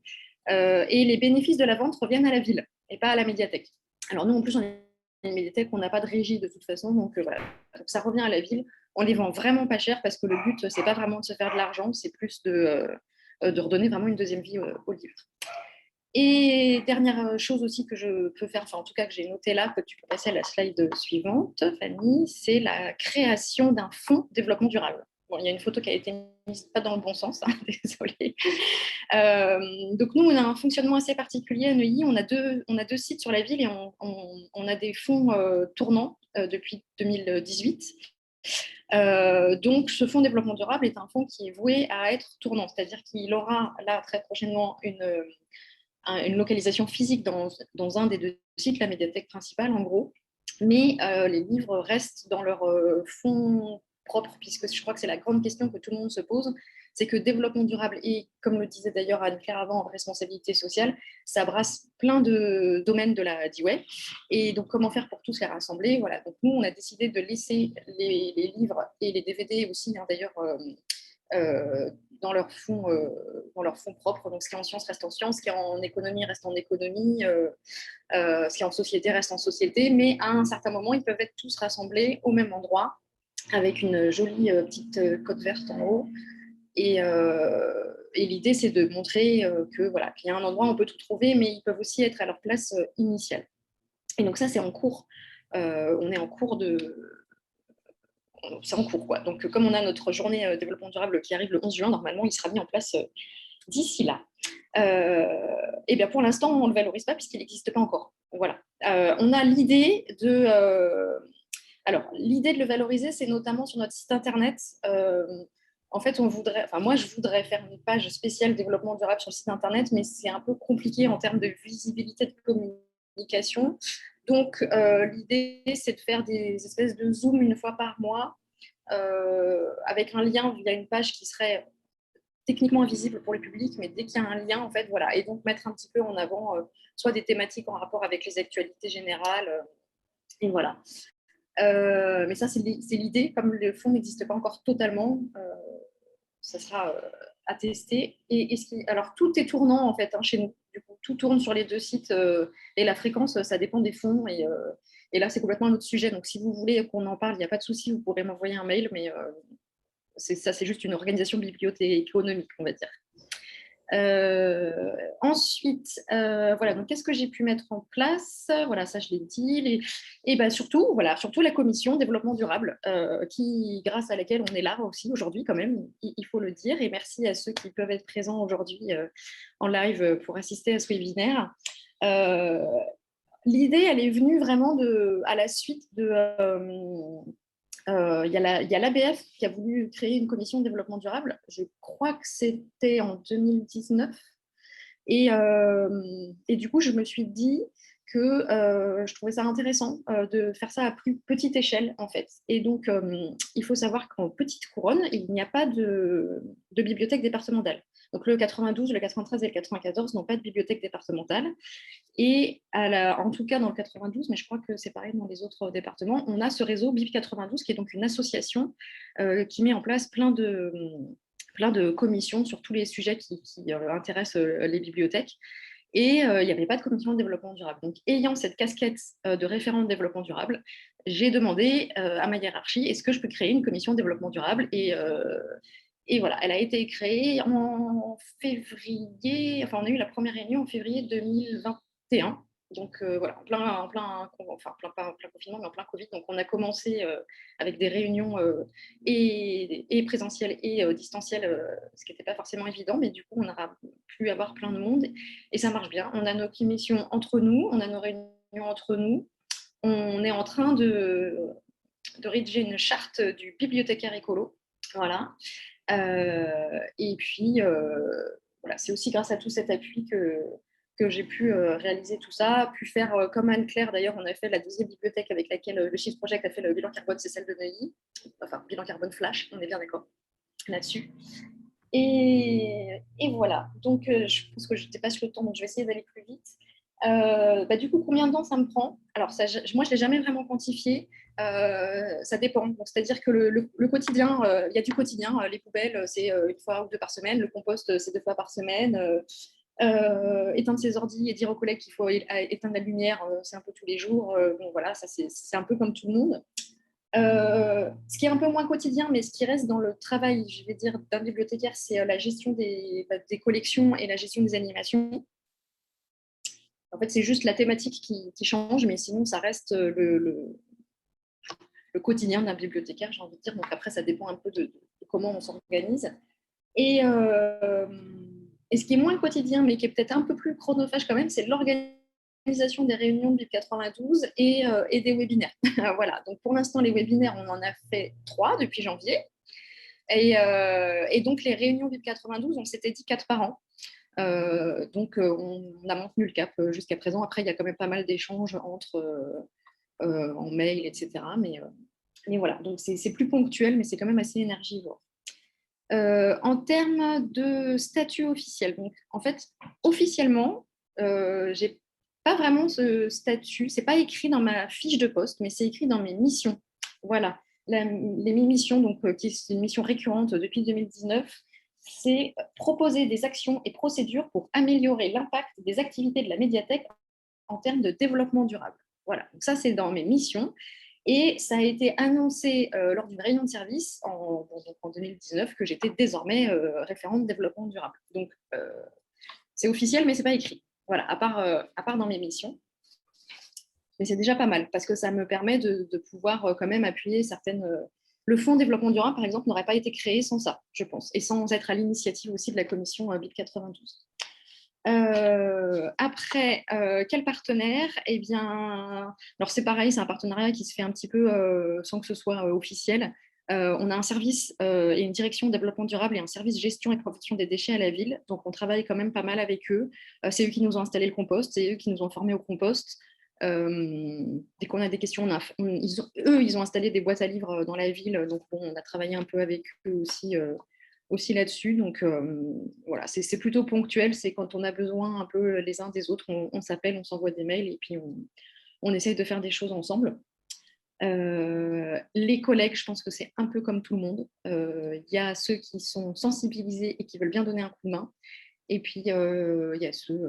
Speaker 1: Et les bénéfices de la vente reviennent à la ville et pas à la médiathèque. Alors, nous, en plus, on est une médiathèque, on n'a pas de régie de toute façon. Donc, voilà. Donc, ça revient à la ville. On les vend vraiment pas cher parce que le but, c'est pas vraiment de se faire de l'argent, c'est plus de redonner vraiment une deuxième vie au livre. Et dernière chose aussi que je peux faire, enfin en tout cas que j'ai noté là, que tu peux passer à la slide suivante, Fanny, c'est la création d'un fonds développement durable. Bon, il y a une photo qui a été mise pas dans le bon sens, hein, désolée. Donc nous, on a un fonctionnement assez particulier à Neuilly. On a deux sites sur la ville et on a des fonds tournants depuis 2018. Donc, ce fonds développement durable est un fonds qui est voué à être tournant, c'est-à-dire qu'il aura là très prochainement une localisation physique dans un des deux sites, la médiathèque principale en gros, mais les livres restent dans leur fonds propre, puisque je crois que c'est la grande question que tout le monde se pose, c'est que développement durable et, comme le disait d'ailleurs Anne-Claire avant, responsabilité sociale, ça brasse plein de domaines de la DIWEI. Et donc, comment faire pour tous les rassembler? Voilà. Donc, nous, on a décidé de laisser les livres et les DVD aussi, hein, d'ailleurs, dans leur fonds propre. Donc, ce qui est en sciences reste en sciences, ce qui est en économie reste en économie, ce qui est en société reste en société. Mais à un certain moment, ils peuvent être tous rassemblés au même endroit avec une jolie petite cote verte en haut. Et l'idée, c'est de montrer voilà, qu'il y a un endroit où on peut tout trouver, mais ils peuvent aussi être à leur place initiale. Et donc ça, c'est en cours. On est en cours de... C'est en cours, quoi. Donc, comme on a notre journée développement durable qui arrive le 11 juin, normalement, il sera mis en place d'ici là. Et bien, pour l'instant, on ne le valorise pas puisqu'il n'existe pas encore. Voilà. On a l'idée de... Alors, l'idée de le valoriser, c'est notamment sur notre site internet. En fait, moi, je voudrais faire une page spéciale développement durable sur le site internet, mais c'est un peu compliqué en termes de visibilité de communication. Donc, l'idée, c'est de faire des espèces de Zoom une fois par mois, avec un lien via une page qui serait techniquement invisible pour le public, mais dès qu'il y a un lien, en fait, voilà. Et donc, mettre un petit peu en avant soit des thématiques en rapport avec les actualités générales, et voilà. Mais ça, c'est l'idée. Comme le fonds n'existe pas encore totalement, ça sera à tester. Alors, tout est tournant, en fait, hein, chez nous. Du coup, tout tourne sur les deux sites. Et la fréquence, ça dépend des fonds. Et là, c'est complètement un autre sujet. Donc, si vous voulez qu'on en parle, il n'y a pas de souci. Vous pourrez m'envoyer un mail. Mais c'est juste une organisation bibliothéco-économique, on va dire. Ensuite, voilà, donc qu'est-ce que j'ai pu mettre en place? Voilà, ça je l'ai dit. Et ben surtout la commission développement durable, grâce à laquelle on est là aussi aujourd'hui quand même, il faut le dire. Et merci à ceux qui peuvent être présents aujourd'hui en live pour assister à ce webinaire. L'idée, elle est venue vraiment à la suite de... il y a l'ABF qui a voulu créer une commission de développement durable. Je crois que c'était en 2019. Et du coup, je me suis dit que je trouvais ça intéressant de faire ça à plus petite échelle, en fait. Et donc, il faut savoir qu'en Petite Couronne, il n'y a pas de bibliothèque départementale. Donc, le 92, le 93 et le 94 n'ont pas de bibliothèque départementale. Et en tout cas, dans le 92, mais je crois que c'est pareil dans les autres départements, on a ce réseau BIP 92, qui est donc une association qui met en place plein de commissions sur tous les sujets qui intéressent les bibliothèques. Et il n'y avait pas de commission de développement durable. Donc, ayant cette casquette de référent de développement durable, j'ai demandé à ma hiérarchie, est-ce que je peux créer une commission de développement durable? Et voilà, elle a été créée en février, enfin on a eu la première réunion en février 2021. Donc voilà, en plein confinement, mais en plein Covid. Donc on a commencé avec des réunions et présentielles et distancielles, ce qui n'était pas forcément évident, mais du coup on aura pu avoir plein de monde et ça marche bien. On a nos commissions entre nous, on a nos réunions entre nous. On est en train de rédiger une charte du bibliothécaire écolo. Voilà. Et puis, voilà, c'est aussi grâce à tout cet appui que j'ai pu réaliser tout ça, pu faire comme Anne-Claire, d'ailleurs, on a fait la deuxième bibliothèque avec laquelle le Shift Project a fait le bilan carbone, c'est celle de Neuilly, enfin, bilan carbone flash, on est bien d'accord là-dessus. Et voilà, donc je pense que je dépasse le temps, donc je vais essayer d'aller plus vite. Du coup, combien de temps ça me prend? Alors, ça, moi, je ne l'ai jamais vraiment quantifié. Ça dépend. C'est-à-dire que le quotidien, il y a du quotidien. Les poubelles, c'est une fois ou deux par semaine. Le compost, c'est 2 fois par semaine. Éteindre ses ordi et dire aux collègues qu'il faut éteindre la lumière, c'est un peu tous les jours. Bon, voilà, ça, c'est un peu comme tout le monde. Ce qui est un peu moins quotidien, mais ce qui reste dans le travail, je vais dire, d'un bibliothécaire, c'est la gestion des collections et la gestion des animations. En fait, c'est juste la thématique qui change, mais sinon, ça reste le quotidien d'un bibliothécaire, j'ai envie de dire. Donc après, ça dépend un peu de comment on s'organise. Et ce qui est moins quotidien, mais qui est peut-être un peu plus chronophage quand même, c'est l'organisation des réunions de BIP 92 et des webinaires. Voilà. Donc pour l'instant, les webinaires, on en a fait 3 depuis janvier. Et donc les réunions BIP 92, on s'était dit 4 par an. Donc, on a maintenu le cap jusqu'à présent. Après, il y a quand même pas mal d'échanges en mail, etc. Mais voilà, donc c'est plus ponctuel, mais c'est quand même assez énergivore. En termes de statut officiel, donc en fait, officiellement, j'ai pas vraiment ce statut. C'est pas écrit dans ma fiche de poste, mais c'est écrit dans mes missions. Voilà, les missions, donc qui est une mission récurrente depuis 2019. C'est proposer des actions et procédures pour améliorer l'impact des activités de la médiathèque en termes de développement durable. Voilà, donc ça c'est dans mes missions. Et ça a été annoncé lors d'une réunion de service en 2019 que j'étais désormais référente développement durable. Donc c'est officiel, mais ce n'est pas écrit. Voilà, à part dans mes missions. Mais c'est déjà pas mal parce que ça me permet de pouvoir quand même appuyer certaines. Le fonds développement durable, par exemple, n'aurait pas été créé sans ça, je pense, et sans être à l'initiative aussi de la commission BIP 92. Après, quel partenaire? Eh bien, alors c'est pareil, c'est un partenariat qui se fait un petit peu sans que ce soit officiel. On a un service et une direction développement durable et un service gestion et protection des déchets à la ville. Donc, on travaille quand même pas mal avec eux. C'est eux qui nous ont installé le compost, c'est eux qui nous ont formés au compost. Dès qu'on a des questions, ils ont installé des boîtes à livres dans la ville. Donc, bon, on a travaillé un peu avec eux aussi là-dessus. Donc, voilà, c'est plutôt ponctuel. C'est quand on a besoin un peu les uns des autres, on s'appelle, on s'envoie des mails et puis on essaye de faire des choses ensemble. Les collègues, je pense que c'est un peu comme tout le monde. Il y a ceux qui sont sensibilisés et qui veulent bien donner un coup de main. Et puis, il y a ceux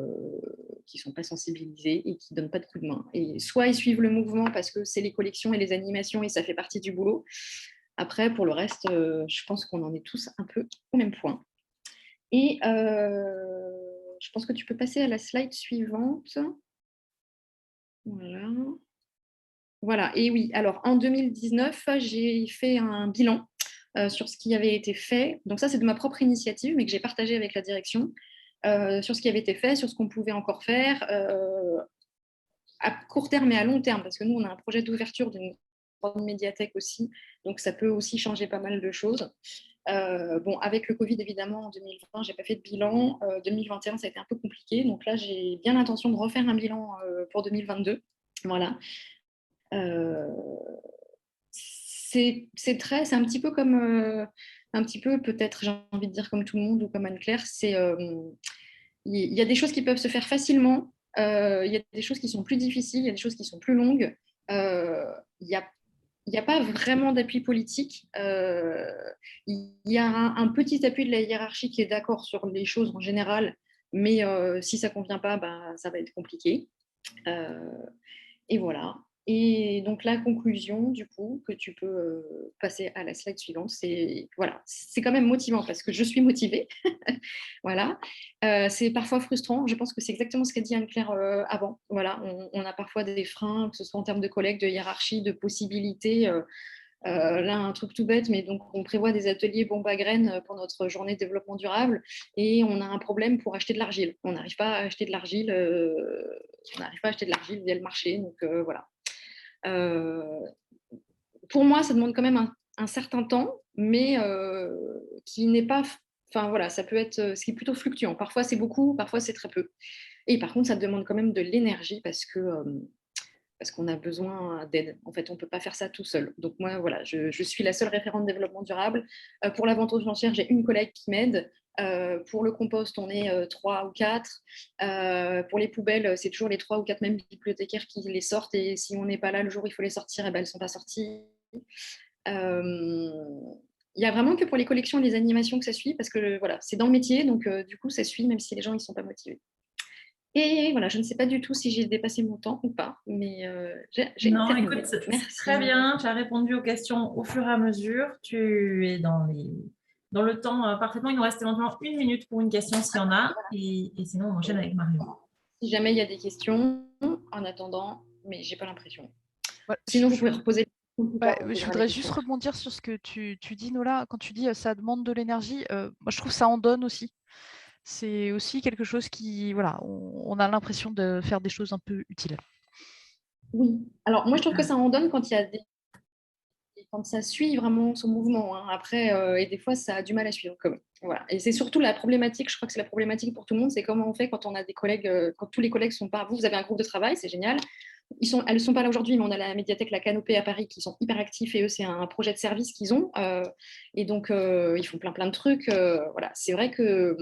Speaker 1: qui ne sont pas sensibilisés et qui ne donnent pas de coup de main. Et soit ils suivent le mouvement parce que c'est les collections et les animations et ça fait partie du boulot. Après, pour le reste, je pense qu'on en est tous un peu au même point. Et je pense que tu peux passer à la slide suivante. Voilà. Voilà, et oui, alors en 2019, j'ai fait un bilan sur ce qui avait été fait. Donc ça, c'est de ma propre initiative, mais que j'ai partagé avec la direction, sur ce qui avait été fait, sur ce qu'on pouvait encore faire, à court terme et à long terme, parce que nous, on a un projet d'ouverture d'une grande médiathèque aussi, donc ça peut aussi changer pas mal de choses. Bon, avec le Covid, évidemment, en 2020, je n'ai pas fait de bilan. 2021, ça a été un peu compliqué, donc là, j'ai bien l'intention de refaire un bilan pour 2022. Voilà. C'est un petit peu comme, un petit peu peut-être, j'ai envie de dire comme tout le monde ou comme Anne-Claire, il y a des choses qui peuvent se faire facilement, il y a des choses qui sont plus difficiles, il y a des choses qui sont plus longues. Il n'y a pas vraiment d'appui politique. Il y a un petit appui de la hiérarchie qui est d'accord sur les choses en général, mais si ça ne convient pas, ça va être compliqué. Et voilà. Et donc la conclusion, du coup, que tu peux passer à la slide suivante, c'est voilà, c'est quand même motivant parce que je suis motivée. Voilà. C'est parfois frustrant. Je pense que c'est exactement ce qu'a dit Anne-Claire avant. Voilà, on a parfois des freins, que ce soit en termes de collègues, de hiérarchie, de possibilités. Là, un truc tout bête, mais donc on prévoit des ateliers bombes à graines pour notre journée de développement durable et on a un problème pour acheter de l'argile. On n'arrive pas à acheter de l'argile, via le marché. Donc voilà. Pour moi, ça demande quand même un certain temps, mais qui n'est pas. Enfin voilà, ça peut être ce qui est plutôt fluctuant. Parfois c'est beaucoup, parfois c'est très peu. Et par contre, ça demande quand même de l'énergie parce qu'on a besoin d'aide. En fait, on ne peut pas faire ça tout seul. Donc moi, voilà, je suis la seule référente développement durable. Pour la vente aux enchères, j'ai une collègue qui m'aide. Pour le compost, on est 3 ou 4. Pour les poubelles, c'est toujours les 3 ou 4 mêmes bibliothécaires qui les sortent. Et si on n'est pas là le jour où il faut les sortir, eh ben, elles ne sont pas sorties. Il n'y a vraiment que pour les collections et les animations que ça suit, parce que voilà, c'est dans le métier, donc du coup, ça suit, même si les gens ne sont pas motivés. Et voilà, je ne sais pas du tout si j'ai dépassé mon temps ou pas, mais j'ai
Speaker 2: Non,
Speaker 1: terminé.
Speaker 2: écoute, c'est
Speaker 1: Merci.
Speaker 2: très bien. Tu as répondu aux questions au fur et à mesure. Tu es dans le temps parfaitement. Il nous reste éventuellement 1 minute pour une question s'il y en a. Et sinon, on enchaîne avec Marion.
Speaker 1: Si jamais il y a des questions, en attendant, mais j'ai pas l'impression.
Speaker 3: Ouais,
Speaker 1: Sinon, vous pouvez reposer.
Speaker 3: je voudrais juste rebondir sur ce que tu dis, Nola. Quand tu dis ça demande de l'énergie, moi je trouve que ça en donne aussi. C'est aussi quelque chose qui, voilà, on a l'impression de faire des choses un peu utiles.
Speaker 1: Oui. Alors moi, je trouve que ça en donne quand il y a quand ça suit vraiment son mouvement. Hein. Après, et des fois, ça a du mal à suivre. Voilà. Et c'est surtout la problématique, je crois que c'est la problématique pour tout le monde, c'est comment on fait quand on a des collègues, quand tous les collègues sont pas. Vous avez un groupe de travail, c'est génial. Elles ne sont pas là aujourd'hui, mais on a la médiathèque La Canopée à Paris qui sont hyper actifs et eux, c'est un projet de service qu'ils ont. Et donc, ils font plein de trucs. Voilà. C'est vrai que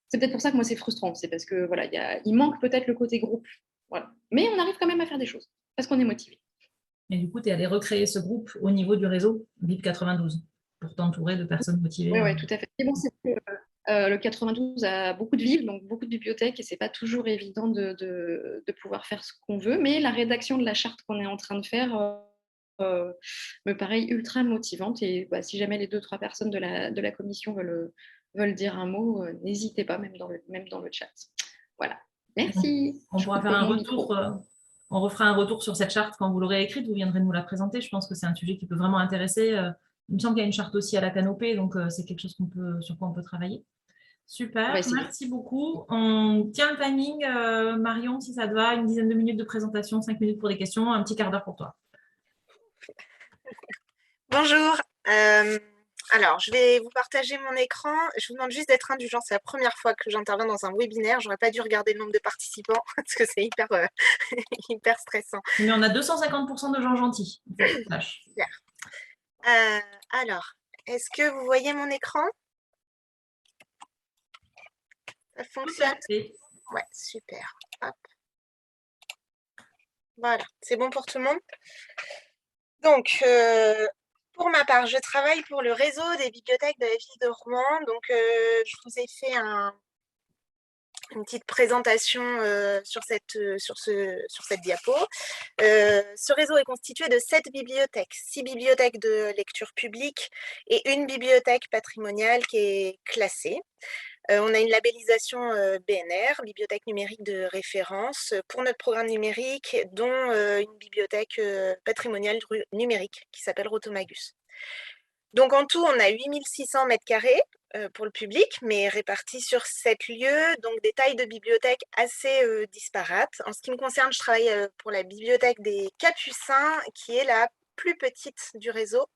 Speaker 1: c'est peut-être pour ça que moi, c'est frustrant. C'est parce que voilà, il manque peut-être le côté groupe. Voilà. Mais on arrive quand même à faire des choses parce qu'on est motivé.
Speaker 2: Et du coup, tu es allé recréer ce groupe au niveau du réseau BIP 92 pour t'entourer de personnes motivées.
Speaker 1: Oui, tout à fait. Et bon, c'est que le 92 a beaucoup de villes, donc beaucoup de bibliothèques, et c'est pas toujours évident de pouvoir faire ce qu'on veut. Mais la rédaction de la charte qu'on est en train de faire me paraît ultra motivante. Et bah, si jamais les 2-3 personnes de la commission veulent dire un mot, n'hésitez pas, même dans le chat. Voilà. Merci.
Speaker 2: On pourra faire un retour. On refera un retour sur cette charte quand vous l'aurez écrite. Vous viendrez nous la présenter. Je pense que c'est un sujet qui peut vraiment intéresser. Il me semble qu'il y a une charte aussi à la Canopée, donc c'est quelque chose sur quoi on peut travailler. Super, merci beaucoup. On tient le timing, Marion, si ça te va, une dizaine de minutes de présentation, 5 minutes pour des questions, un petit quart d'heure pour toi.
Speaker 4: Bonjour. Alors, je vais vous partager mon écran. Je vous demande juste d'être indulgent. C'est la première fois que j'interviens dans un webinaire. J'aurais pas dû regarder le nombre de participants parce que c'est hyper stressant.
Speaker 2: Mais on a 250% de gens gentils.
Speaker 4: Super. Alors, est-ce que vous voyez mon écran? Ça fonctionne? Ouais, super. Hop. Voilà, c'est bon pour tout le monde. Donc, pour ma part, je travaille pour le réseau des bibliothèques de la ville de Rouen. Donc, je vous ai fait une petite présentation sur cette diapo. Ce réseau est constitué de 7 bibliothèques, 6 bibliothèques de lecture publique et une bibliothèque patrimoniale qui est classée. On a une labellisation BNR, bibliothèque numérique de référence, pour notre programme numérique, dont une bibliothèque patrimoniale numérique qui s'appelle Rotomagus. Donc en tout, on a 8600 mètres carrés pour le public, mais répartis sur 7 lieux, donc des tailles de bibliothèques assez disparates. En ce qui me concerne, je travaille pour la bibliothèque des Capucins, qui est la plus petite du réseau,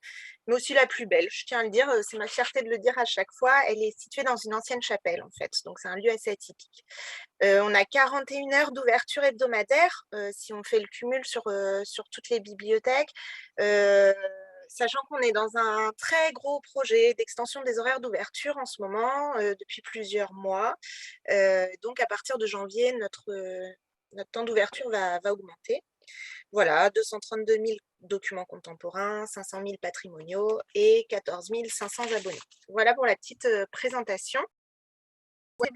Speaker 4: mais aussi la plus belle. Je tiens à le dire, c'est ma fierté de le dire à chaque fois. Elle est située dans une ancienne chapelle, en fait, donc c'est un lieu assez atypique. On a 41 heures d'ouverture hebdomadaire, si on fait le cumul sur toutes les bibliothèques, sachant qu'on est dans un très gros projet d'extension des horaires d'ouverture en ce moment, depuis plusieurs mois. Donc, à partir de janvier, notre temps d'ouverture va augmenter. Voilà, 232 000 documents contemporains, 500 000 patrimoniaux et 14 500 abonnés. Voilà pour la petite présentation. Voilà.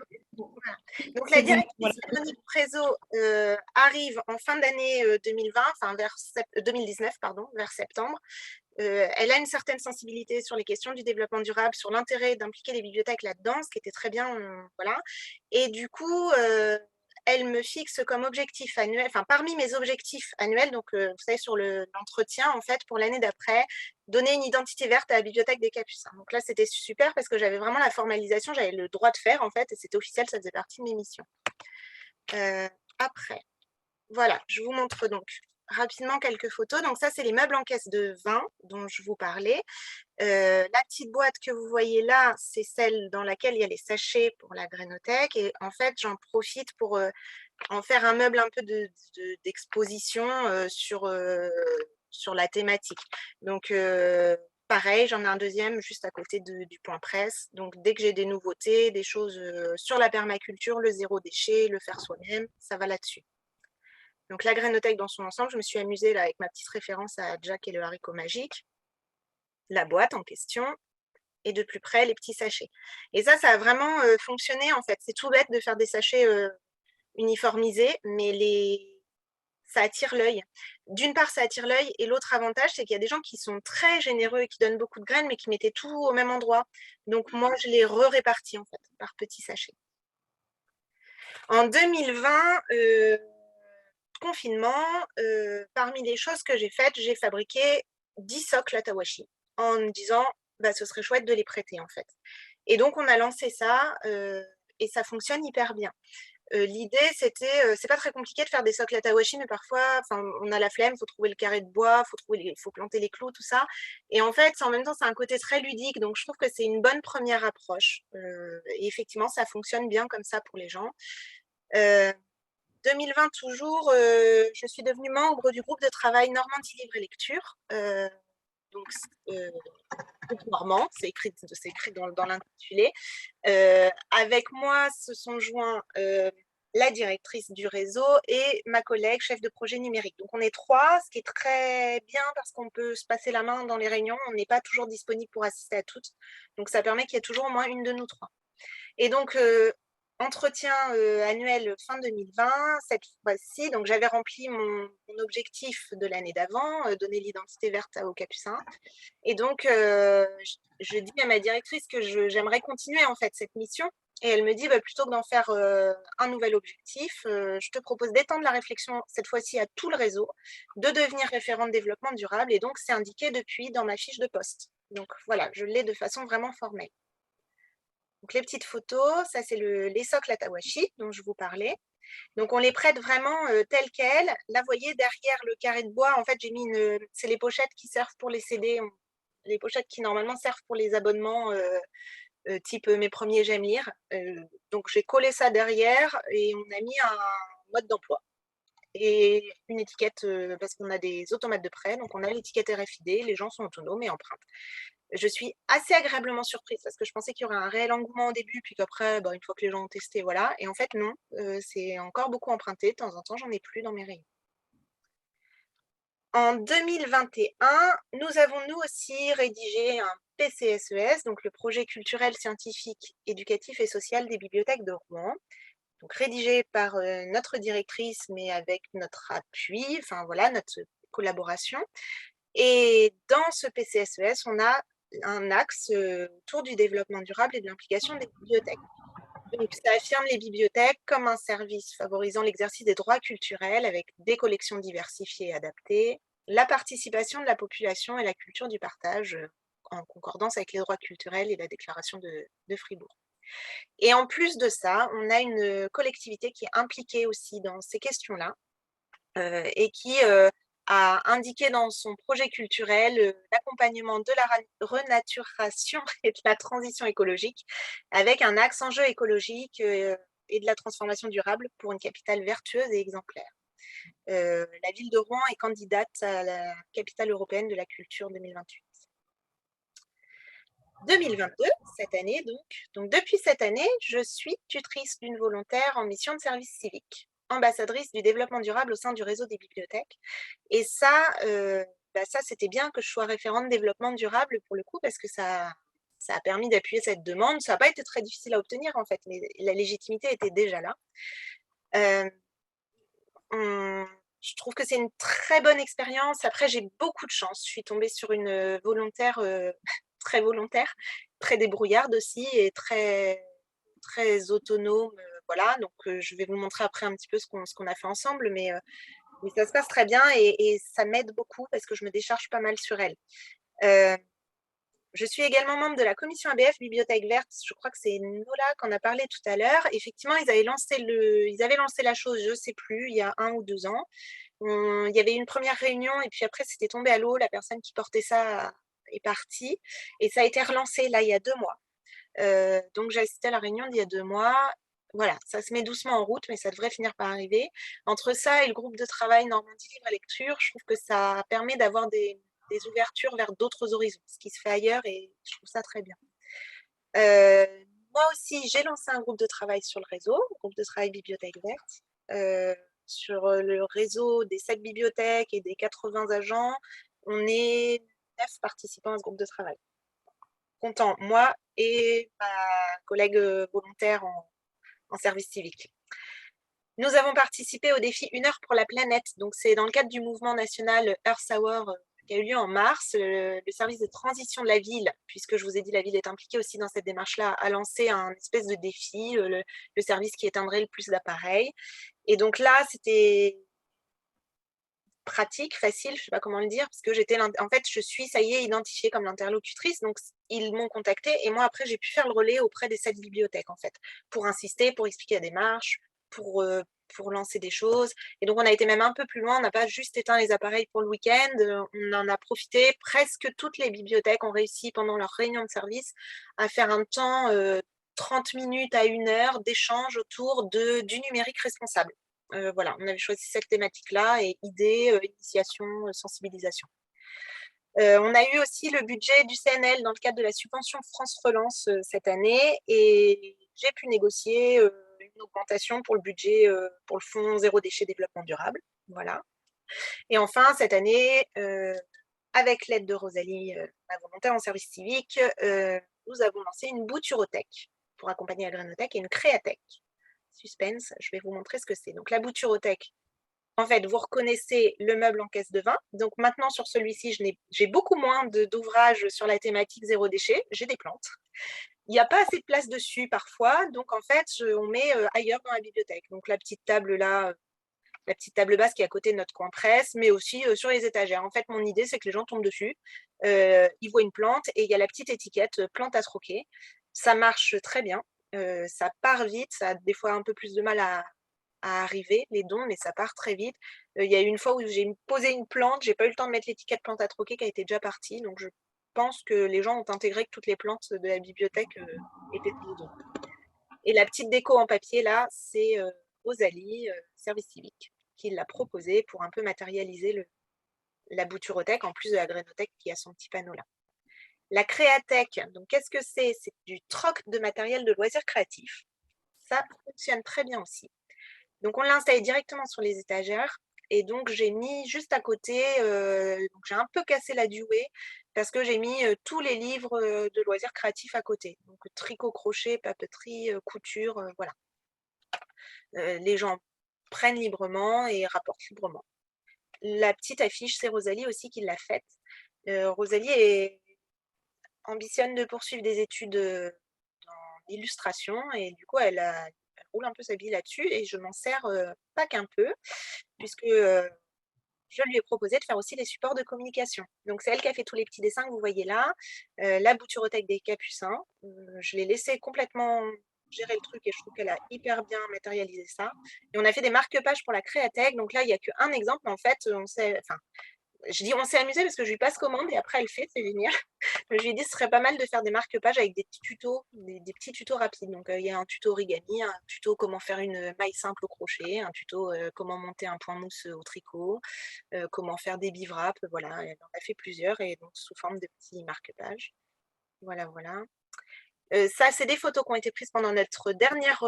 Speaker 4: Donc, la directrice Véronique Prézot arrive en fin d'année 2020, enfin 2019, pardon, vers septembre. Elle a une certaine sensibilité sur les questions du développement durable, sur l'intérêt d'impliquer les bibliothèques là-dedans, ce qui était très bien. Voilà. Et du coup, elle me fixe comme objectif annuel, enfin parmi mes objectifs annuels, donc vous savez sur l'entretien en fait pour l'année d'après, donner une identité verte à la bibliothèque des Capucins. Donc là c'était super parce que j'avais vraiment la formalisation, j'avais le droit de faire en fait et c'était officiel, ça faisait partie de mes missions. Après, voilà, je vous montre donc rapidement quelques photos. Donc ça, c'est les meubles en caisse de vin dont je vous parlais. La petite boîte que vous voyez là, c'est celle dans laquelle il y a les sachets pour la grainothèque. Et en fait, j'en profite pour en faire un meuble un peu d'exposition sur la thématique. Donc, pareil, j'en ai un deuxième juste à côté du point presse. Donc, dès que j'ai des nouveautés, des choses sur la permaculture, le zéro déchet, le faire soi-même, ça va là-dessus. Donc, la grainothèque dans son ensemble, je me suis amusée là, avec ma petite référence à Jack et le haricot magique, la boîte en question, et de plus près, les petits sachets. Et ça a vraiment fonctionné en fait. C'est tout bête de faire des sachets uniformisés, mais ça attire l'œil. D'une part, ça attire l'œil, et l'autre avantage, c'est qu'il y a des gens qui sont très généreux et qui donnent beaucoup de graines, mais qui mettaient tout au même endroit. Donc moi, je les répartis en fait, par petits sachets. En 2020, confinement, parmi les choses que j'ai faites, j'ai fabriqué 10 socles à Tawashi en me disant, ce serait chouette de les prêter en fait. Et donc, on a lancé ça et ça fonctionne hyper bien. L'idée, c'était, c'est pas très compliqué de faire des socles à Tawashi, mais parfois, on a la flemme, il faut trouver le carré de bois, faut planter les clous, tout ça. Et en fait, en même temps, c'est un côté très ludique, donc je trouve que c'est une bonne première approche. Et effectivement, ça fonctionne bien comme ça pour les gens. 2020 toujours, je suis devenue membre du groupe de travail Normandie Livre et Lecture. Donc, groupe normand, c'est écrit dans l'intitulé. Avec moi se sont joints la directrice du réseau et ma collègue chef de projet numérique. Donc on est 3, ce qui est très bien parce qu'on peut se passer la main dans les réunions. On n'est pas toujours disponible pour assister à toutes. Donc ça permet qu'il y ait toujours au moins une de nous 3. Et donc entretien annuel fin 2020, cette fois-ci, donc j'avais rempli mon objectif de l'année d'avant, donner l'identité verte aux Capucins. Et donc, je dis à ma directrice que j'aimerais continuer en fait cette mission. Et elle me dit, plutôt que d'en faire un nouvel objectif, je te propose d'étendre la réflexion cette fois-ci à tout le réseau, de devenir référent de développement durable. Et donc, c'est indiqué depuis dans ma fiche de poste. Donc voilà, je l'ai de façon vraiment formelle. Donc les petites photos, ça c'est les socles à Tawashi dont je vous parlais. Donc on les prête vraiment telles quelles. Là, vous voyez, derrière le carré de bois, en fait, j'ai mis c'est les pochettes qui servent pour les CD, les pochettes qui normalement servent pour les abonnements type Mes Premiers J'aime lire. Donc j'ai collé ça derrière et on a mis un mode d'emploi et une étiquette parce qu'on a des automates de prêt, donc on a l'étiquette RFID, les gens sont autonomes et empruntent. Je suis assez agréablement surprise parce que je pensais qu'il y aurait un réel engouement au début, puis qu'après, une fois que les gens ont testé, voilà. Et en fait, non, c'est encore beaucoup emprunté. De temps en temps, j'en ai plus dans mes rayons. En 2021, nous avons nous aussi rédigé un PCSES, donc le projet culturel, scientifique, éducatif et social des bibliothèques de Rouen. Donc rédigé par notre directrice, mais avec notre appui, notre collaboration. Et dans ce PCSES, on a un axe autour du développement durable et de l'implication des bibliothèques. Donc, ça affirme les bibliothèques comme un service favorisant l'exercice des droits culturels avec des collections diversifiées et adaptées, la participation de la population et la culture du partage en concordance avec les droits culturels et la déclaration de Fribourg. Et en plus de ça, on a une collectivité qui est impliquée aussi dans ces questions-là et qui a indiqué dans son projet culturel l'accompagnement de la renaturation et de la transition écologique avec un axe enjeu écologique et de la transformation durable pour une capitale vertueuse et exemplaire. La ville de Rouen est candidate à la capitale européenne de la culture 2028. 2022, cette année donc depuis cette année, je suis tutrice d'une volontaire en mission de service civique, ambassadrice du développement durable au sein du réseau des bibliothèques. Et ça, c'était bien que je sois référente développement durable pour le coup, parce que ça a permis d'appuyer cette demande. Ça n'a pas été très difficile à obtenir en fait, mais la légitimité était déjà là. Je trouve que c'est une très bonne expérience. Après, j'ai beaucoup de chance. Je suis tombée sur une volontaire très volontaire, très débrouillarde aussi et très, très autonome. Voilà, donc je vais vous montrer après un petit peu ce qu'on a fait ensemble, mais ça se passe très bien et ça m'aide beaucoup parce que je me décharge pas mal sur elle. Je suis également membre de la commission ABF Bibliothèque Verte. Je crois que c'est Nola qui en a parlé tout à l'heure. Effectivement, ils avaient lancé la chose, je ne sais plus, il y a 1 ou 2 ans. Il y avait une première réunion et puis après, c'était tombé à l'eau. La personne qui portait ça est partie. Et ça a été relancé là, il y a 2 mois. Donc, j'ai assisté à la réunion d'il y a 2 mois. Voilà, ça se met doucement en route, mais ça devrait finir par arriver. Entre ça et le groupe de travail Normandie Livre et Lecture, je trouve que ça permet d'avoir des ouvertures vers d'autres horizons, ce qui se fait ailleurs, et je trouve ça très bien. Moi aussi, j'ai lancé un groupe de travail sur le réseau, groupe de travail Bibliothèque Verte. Sur le réseau des 7 bibliothèques et des 80 agents, on est 9 participants à ce groupe de travail. Comptant moi et ma collègue volontaire en service civique. Nous avons participé au défi 1 heure pour la planète. Donc, c'est dans le cadre du mouvement national Earth Hour qui a eu lieu en mars. Le service de transition de la ville, puisque je vous ai dit la ville est impliquée aussi dans cette démarche-là, a lancé un espèce de défi, le service qui éteindrait le plus d'appareils. Et donc là, c'était pratique, facile, je ne sais pas comment le dire, parce que en fait, je suis, ça y est, identifiée comme l'interlocutrice, donc ils m'ont contactée, et moi, après, j'ai pu faire le relais auprès des 7 bibliothèques, en fait, pour insister, pour expliquer la démarche, pour lancer des choses. Et donc, on a été même un peu plus loin, on n'a pas juste éteint les appareils pour le week-end, on en a profité, presque toutes les bibliothèques ont réussi, pendant leur réunion de service, à faire un temps 30 minutes à 1 heure d'échange autour du numérique responsable. Voilà, on avait choisi cette thématique-là, et idées, initiation, sensibilisation. On a eu aussi le budget du CNL dans le cadre de la subvention France Relance cette année, et j'ai pu négocier une augmentation pour le budget pour le fonds Zéro Déchet Développement Durable. Voilà. Et enfin, cette année, avec l'aide de Rosalie, ma volontaire en service civique, nous avons lancé une bouturothèque pour accompagner la Grénothèque et une créathèque. Suspense, je vais vous montrer ce que c'est. Donc, la bouturothèque, en fait, vous reconnaissez le meuble en caisse de vin. Donc, maintenant, sur celui-ci, j'ai beaucoup moins d'ouvrages sur la thématique zéro déchet. J'ai des plantes. Il n'y a pas assez de place dessus parfois. Donc, en fait, on met ailleurs dans la bibliothèque. Donc, la petite table là, la petite table basse qui est à côté de notre coin presse, mais aussi sur les étagères. En fait, mon idée, c'est que les gens tombent dessus. Ils voient une plante et il y a la petite étiquette plante à troquer. Ça marche très bien. Ça part vite, ça a des fois un peu plus de mal à arriver, les dons, mais ça part très vite. Il y a eu une fois où j'ai posé une plante, j'ai pas eu le temps de mettre l'étiquette plante à troquer qui a été déjà partie, donc je pense que les gens ont intégré que toutes les plantes de la bibliothèque étaient des dons. Et la petite déco en papier là, c'est Rosalie, service civique, qui l'a proposé pour un peu matérialiser la bouturothèque, en plus de la grénothèque qui a son petit panneau là. La créathèque, donc qu'est-ce que c'est? C'est du troc de matériel de loisirs créatifs. Ça fonctionne très bien aussi. Donc, on l'a installé directement sur les étagères. Et donc, j'ai mis juste à côté, donc j'ai un peu cassé la duvet parce que j'ai mis tous les livres de loisirs créatifs à côté. Donc, tricot, crochet, papeterie, couture, voilà. Les gens prennent librement et rapportent librement. La petite affiche, c'est Rosalie aussi qui l'a faite. Rosalie ambitionne de poursuivre des études dans l'illustration et du coup, elle roule un peu sa bille là-dessus et je m'en sers pas qu'un peu, puisque je lui ai proposé de faire aussi des supports de communication. Donc, c'est elle qui a fait tous les petits dessins que vous voyez là, la bouturothèque des Capucins. Je l'ai laissé complètement gérer le truc et je trouve qu'elle a hyper bien matérialisé ça. Et on a fait des marque-pages pour la créathèque. Donc là, il n'y a qu'un exemple, mais en fait, je dis on s'est amusé parce que je lui passe commande et après elle fait, c'est génial. Je lui ai dit ce serait pas mal de faire des marque-pages avec des petits tutos, des petits tutos rapides. Donc il y a un tuto origami, un tuto comment faire une maille simple au crochet, un tuto comment monter un point mousse au tricot, comment faire des bivraps, voilà, elle en a fait plusieurs et donc sous forme de petits marque-pages. Voilà, voilà. Ça, c'est des photos qui ont été prises pendant notre dernière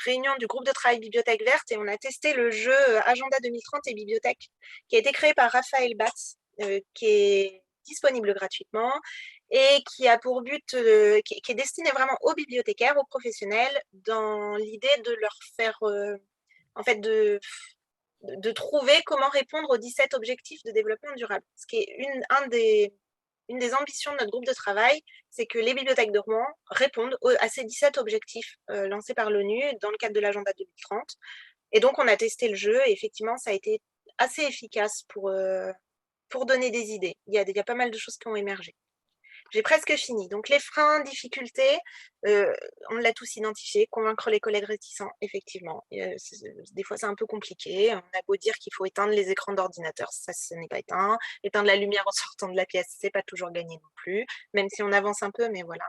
Speaker 4: réunion du groupe de travail Bibliothèque Verte et on a testé le jeu Agenda 2030 et Bibliothèque qui a été créé par Raphaël Batz, qui est disponible gratuitement et qui a pour but, qui est destiné vraiment aux bibliothécaires, aux professionnels, dans l'idée de leur faire, en fait, de trouver comment répondre aux 17 objectifs de développement durable. Ce qui est une des ambitions de notre groupe de travail, c'est que les bibliothèques de Rouen répondent à ces 17 objectifs lancés par l'ONU dans le cadre de l'agenda 2030. Et donc, on a testé le jeu et effectivement, ça a été assez efficace pour donner des idées. Il y a pas mal de choses qui ont émergé. J'ai presque fini. Donc, les freins, difficultés, on l'a tous identifié. Convaincre les collègues réticents, effectivement. Des fois, c'est un peu compliqué. On a beau dire qu'il faut éteindre les écrans d'ordinateur, ça, ce n'est pas éteint. Éteindre la lumière en sortant de la pièce, c'est pas toujours gagné non plus, même si on avance un peu, mais voilà.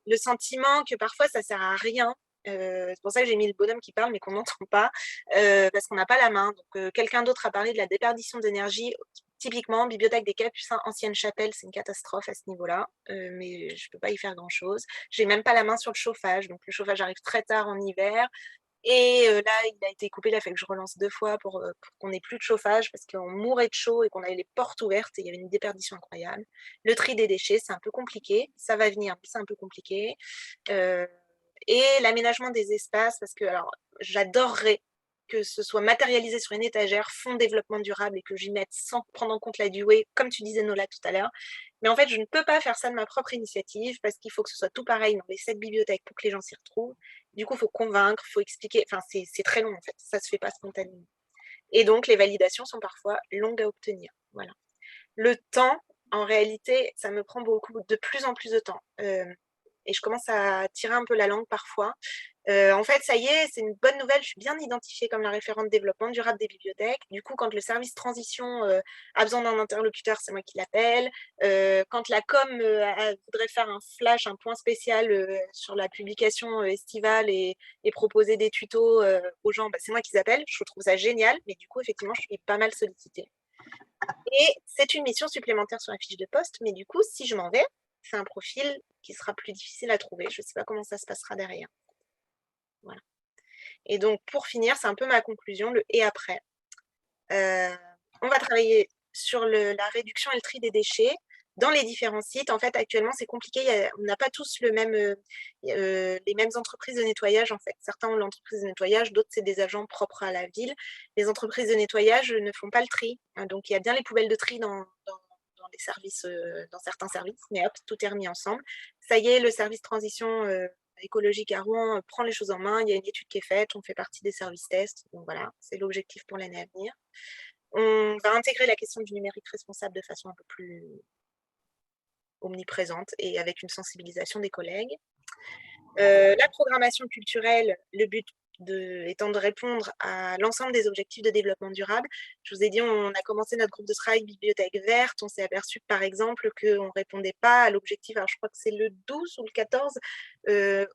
Speaker 4: Le sentiment que parfois, ça sert à rien. C'est pour ça que j'ai mis le bonhomme qui parle, mais qu'on n'entend pas, parce qu'on n'a pas la main. Donc, quelqu'un d'autre a parlé de la déperdition d'énergie. Typiquement, Bibliothèque des Capucins, Ancienne Chapelle, c'est une catastrophe à ce niveau-là, mais je ne peux pas y faire grand-chose. Je n'ai même pas la main sur le chauffage, donc le chauffage arrive très tard en hiver. Et là, il a été coupé, il a fallu que je relance 2 fois pour qu'on n'ait plus de chauffage parce qu'on mourait de chaud et qu'on avait les portes ouvertes et il y avait une déperdition incroyable. Le tri des déchets, c'est un peu compliqué. Ça va venir, mais c'est un peu compliqué. Et l'aménagement des espaces, parce que alors, j'adorerais que ce soit matérialisé sur une étagère, fonds développement durable et que j'y mette sans prendre en compte la durée, comme tu disais Nola tout à l'heure. Mais en fait, je ne peux pas faire ça de ma propre initiative parce qu'il faut que ce soit tout pareil dans les 7 bibliothèques pour que les gens s'y retrouvent. Du coup, il faut convaincre, il faut expliquer. Enfin, c'est très long en fait. Ça ne se fait pas spontanément. Et donc, les validations sont parfois longues à obtenir. Voilà. Le temps, en réalité, ça me prend de plus en plus de temps. Et je commence à tirer un peu la langue parfois. En fait, ça y est, c'est une bonne nouvelle. Je suis bien identifiée comme la référente développement durable des bibliothèques. Du coup, quand le service transition a besoin d'un interlocuteur, c'est moi qui l'appelle. Quand la com voudrait faire un flash, un point spécial sur la publication estivale et proposer des tutos aux gens, bah, c'est moi qui les appelle. Je trouve ça génial, mais du coup, effectivement, je suis pas mal sollicitée. Et c'est une mission supplémentaire sur la fiche de poste, mais du coup, si je m'en vais, c'est un profil qui sera plus difficile à trouver. Je ne sais pas comment ça se passera derrière. Voilà. Et donc, pour finir, c'est un peu ma conclusion, le « et après ». On va travailler sur la réduction et le tri des déchets dans les différents sites. En fait, actuellement, c'est compliqué. On n'a pas tous les mêmes entreprises de nettoyage. En fait, certains ont l'entreprise de nettoyage, d'autres, c'est des agents propres à la ville. Les entreprises de nettoyage ne font pas le tri. Donc, il y a bien les poubelles de tri dans les services, dans certains services, mais hop, tout est remis ensemble. Ça y est, le service transition écologique à Rouen prend les choses en main. Il y a une étude qui est faite. On fait partie des services tests. Donc voilà, c'est l'objectif pour l'année à venir. On va intégrer la question du numérique responsable de façon un peu plus omniprésente et avec une sensibilisation des collègues. La programmation culturelle, le but étant de répondre à l'ensemble des objectifs de développement durable. Je vous ai dit, on a commencé notre groupe de travail Bibliothèque verte. On s'est aperçu, par exemple, qu'on ne répondait pas à l'objectif, alors je crois que c'est le 12 ou le 14,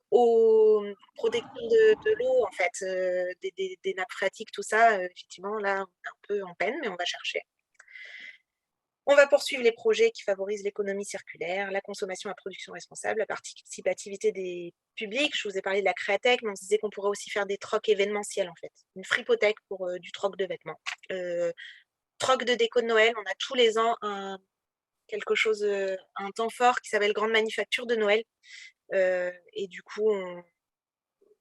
Speaker 4: aux protections de l'eau, en fait, des nappes phréatiques, tout ça. Effectivement, là, on est un peu en peine, mais on va chercher. On va poursuivre les projets qui favorisent l'économie circulaire, la consommation à production responsable, la participativité des publics. Je vous ai parlé de la créatech, mais on se disait qu'on pourrait aussi faire des trocs événementiels, en fait. Une fripothèque pour du troc de vêtements. Troc de déco de Noël, on a tous les ans un temps fort qui s'appelle Grande Manufacture de Noël. Et du coup,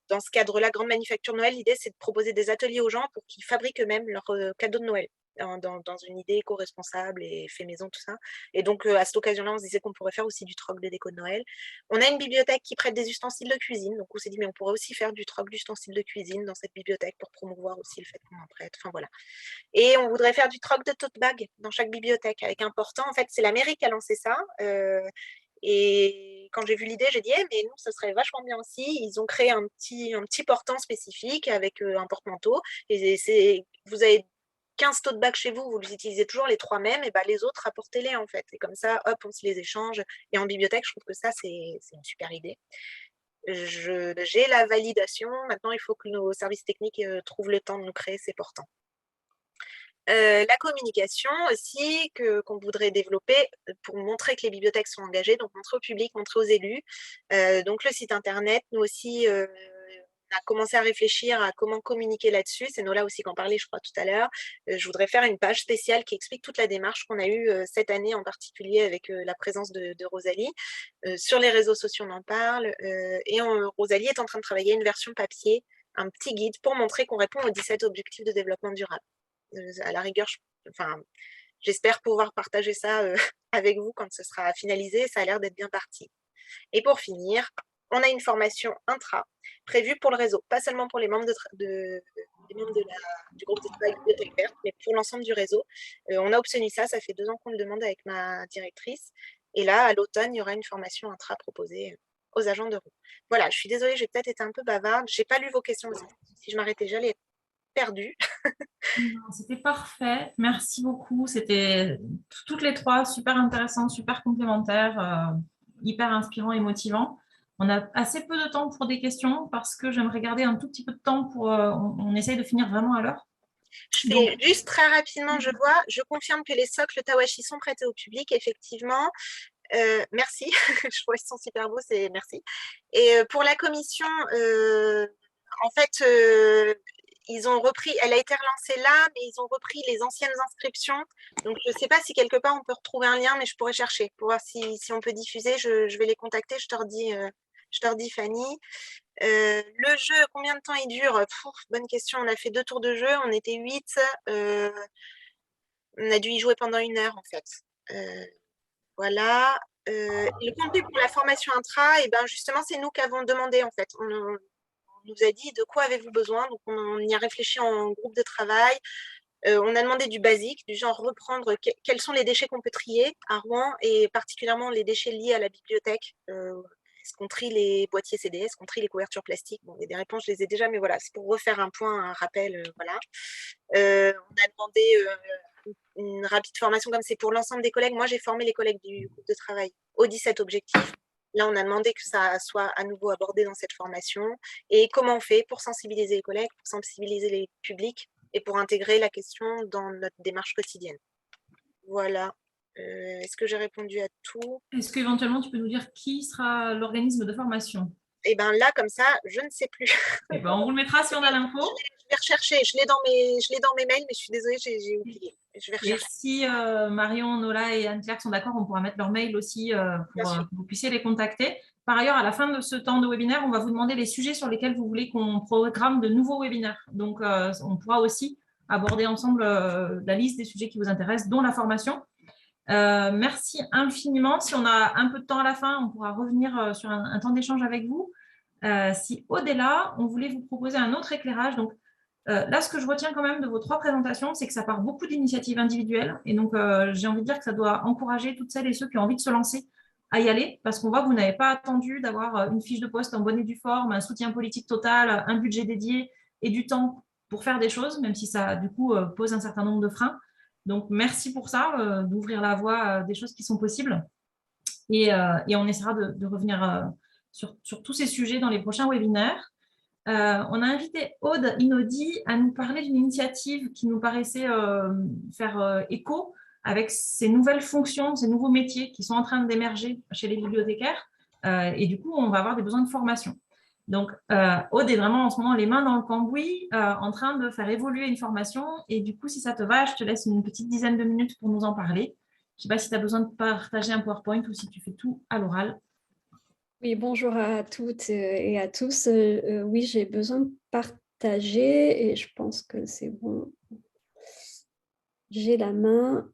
Speaker 4: dans ce cadre-là, Grande Manufacture Noël, l'idée, c'est de proposer des ateliers aux gens pour qu'ils fabriquent eux-mêmes leurs cadeaux de Noël. Dans une idée éco-responsable et fait maison, tout ça. Et donc, à cette occasion-là, on se disait qu'on pourrait faire aussi du troc de déco de Noël. On a une bibliothèque qui prête des ustensiles de cuisine. Donc, on s'est dit, mais on pourrait aussi faire du troc d'ustensiles de cuisine dans cette bibliothèque pour promouvoir aussi le fait qu'on en prête. Enfin, voilà. Et on voudrait faire du troc de tote bag dans chaque bibliothèque avec un portant. En fait, c'est la mairie qui a lancé ça. Et quand j'ai vu l'idée, j'ai dit, mais nous, ça serait vachement bien aussi. Ils ont créé un petit portant spécifique avec un porte-manteau. Et vous avez 15 tote bags chez vous, vous utilisez toujours les 3 mêmes, et ben les autres, apportez-les en fait. Et comme ça, hop, on se les échange. Et en bibliothèque, je trouve que ça, c'est une super idée. J'ai la validation. Maintenant, il faut que nos services techniques trouvent le temps de nous créer ces portants. La communication aussi qu'on voudrait développer pour montrer que les bibliothèques sont engagées, donc montrer au public, montrer aux élus. Donc le site internet, nous aussi, on a commencé à réfléchir à comment communiquer là-dessus. C'est Nola aussi qui en parlait, je crois, tout à l'heure. Je voudrais faire une page spéciale qui explique toute la démarche qu'on a eue cette année, en particulier avec la présence de Rosalie. Sur les réseaux sociaux, on en parle. Rosalie est en train de travailler une version papier, un petit guide pour montrer qu'on répond aux 17 objectifs de développement durable. À la rigueur, j'espère pouvoir partager ça avec vous quand ce sera finalisé. Ça a l'air d'être bien parti. Et pour finir, on a une formation intra prévue pour le réseau, pas seulement pour les membres des membres du groupe de travail Bibliothèque Verte, mais pour l'ensemble du réseau. On a obtenu ça fait 2 ans qu'on le demande avec ma directrice. Et là, à l'automne, il y aura une formation intra proposée aux agents de roue. Voilà, je suis désolée, j'ai peut-être été un peu bavarde. Je n'ai pas lu vos questions aussi. Si je m'arrêtais, j'allais être perdue.
Speaker 2: C'était parfait. Merci beaucoup. C'était toutes les trois super intéressantes, super complémentaires, hyper inspirants et motivants. On a assez peu de temps pour des questions parce que j'aimerais garder un tout petit peu de temps pour... on essaye de finir vraiment à l'heure.
Speaker 4: Je fais juste très rapidement, je confirme que les socles Tawashi sont prêtés au public, effectivement. Merci, je trouve qu'ils sont super beaux, merci. Et pour la commission, en fait, ils ont repris, elle a été relancée là, mais ils ont repris les anciennes inscriptions. Donc, je ne sais pas si quelque part on peut retrouver un lien, mais je pourrais chercher pour voir si on peut diffuser. Je vais les contacter, je te redis Fanny. Le jeu, combien de temps il dure? Bonne question, on a fait 2 tours de jeu, on était 8. On a dû y jouer pendant 1 heure, en fait. Voilà. Et le contenu pour la formation intra, et ben justement, c'est nous qui avons demandé, en fait. On nous a dit de quoi avez-vous besoin, donc on y a réfléchi en groupe de travail. On a demandé du basique, du genre reprendre quels sont les déchets qu'on peut trier à Rouen, et particulièrement les déchets liés à la bibliothèque. Est-ce qu'on trie les boîtiers CD? Est-ce qu'on trie les couvertures plastiques? Bon, il y a des réponses, je les ai déjà, mais voilà, c'est pour refaire un point, un rappel. Voilà. On a demandé une rapide formation comme c'est pour l'ensemble des collègues. Moi, j'ai formé les collègues du groupe de travail aux 17 objectifs. Là, on a demandé que ça soit à nouveau abordé dans cette formation. Et comment on fait pour sensibiliser les collègues, pour sensibiliser les publics et pour intégrer la question dans notre démarche quotidienne. Voilà. Est-ce que j'ai répondu à tout?
Speaker 2: Est-ce qu'éventuellement, tu peux nous dire qui sera l'organisme de formation?
Speaker 4: Eh bien là, comme ça, je ne sais plus.
Speaker 2: Eh ben, on vous le mettra si on a l'info.
Speaker 4: Je vais rechercher. Je l'ai dans mes mails, mais je suis désolée, j'ai oublié. Je vais rechercher.
Speaker 2: Et si Marion, Nola et Anne-Claire sont d'accord, on pourra mettre leur mail aussi pour que vous puissiez les contacter. Par ailleurs, à la fin de ce temps de webinaire, on va vous demander les sujets sur lesquels vous voulez qu'on programme de nouveaux webinaires. Donc, on pourra aussi aborder ensemble la liste des sujets qui vous intéressent, dont la formation. Merci infiniment. Si on a un peu de temps à la fin, on pourra revenir sur un temps d'échange avec vous. Si au-delà, on voulait vous proposer un autre éclairage. Donc, là, ce que je retiens quand même de vos 3 présentations, c'est que ça part beaucoup d'initiatives individuelles. Et donc, j'ai envie de dire que ça doit encourager toutes celles et ceux qui ont envie de se lancer à y aller, parce qu'on voit que vous n'avez pas attendu d'avoir une fiche de poste en bonne et due forme, un soutien politique total, un budget dédié et du temps pour faire des choses, même si ça, du coup, pose un certain nombre de freins. Donc, merci pour ça, d'ouvrir la voie à des choses qui sont possibles. Et on essaiera de revenir sur tous ces sujets dans les prochains webinaires. On a invité Aude Inodi à nous parler d'une initiative qui nous paraissait faire écho avec ces nouvelles fonctions, ces nouveaux métiers qui sont en train d'émerger chez les bibliothécaires. Et du coup, on va avoir des besoins de formation. Donc, Aude est vraiment en ce moment les mains dans le cambouis, en train de faire évoluer une formation. Et du coup, si ça te va, je te laisse une petite dizaine de minutes pour nous en parler. Je ne sais pas si tu as besoin de partager un PowerPoint ou si tu fais tout à l'oral.
Speaker 5: Oui, bonjour à toutes et à tous. Oui, j'ai besoin de partager et je pense que c'est bon. J'ai la main.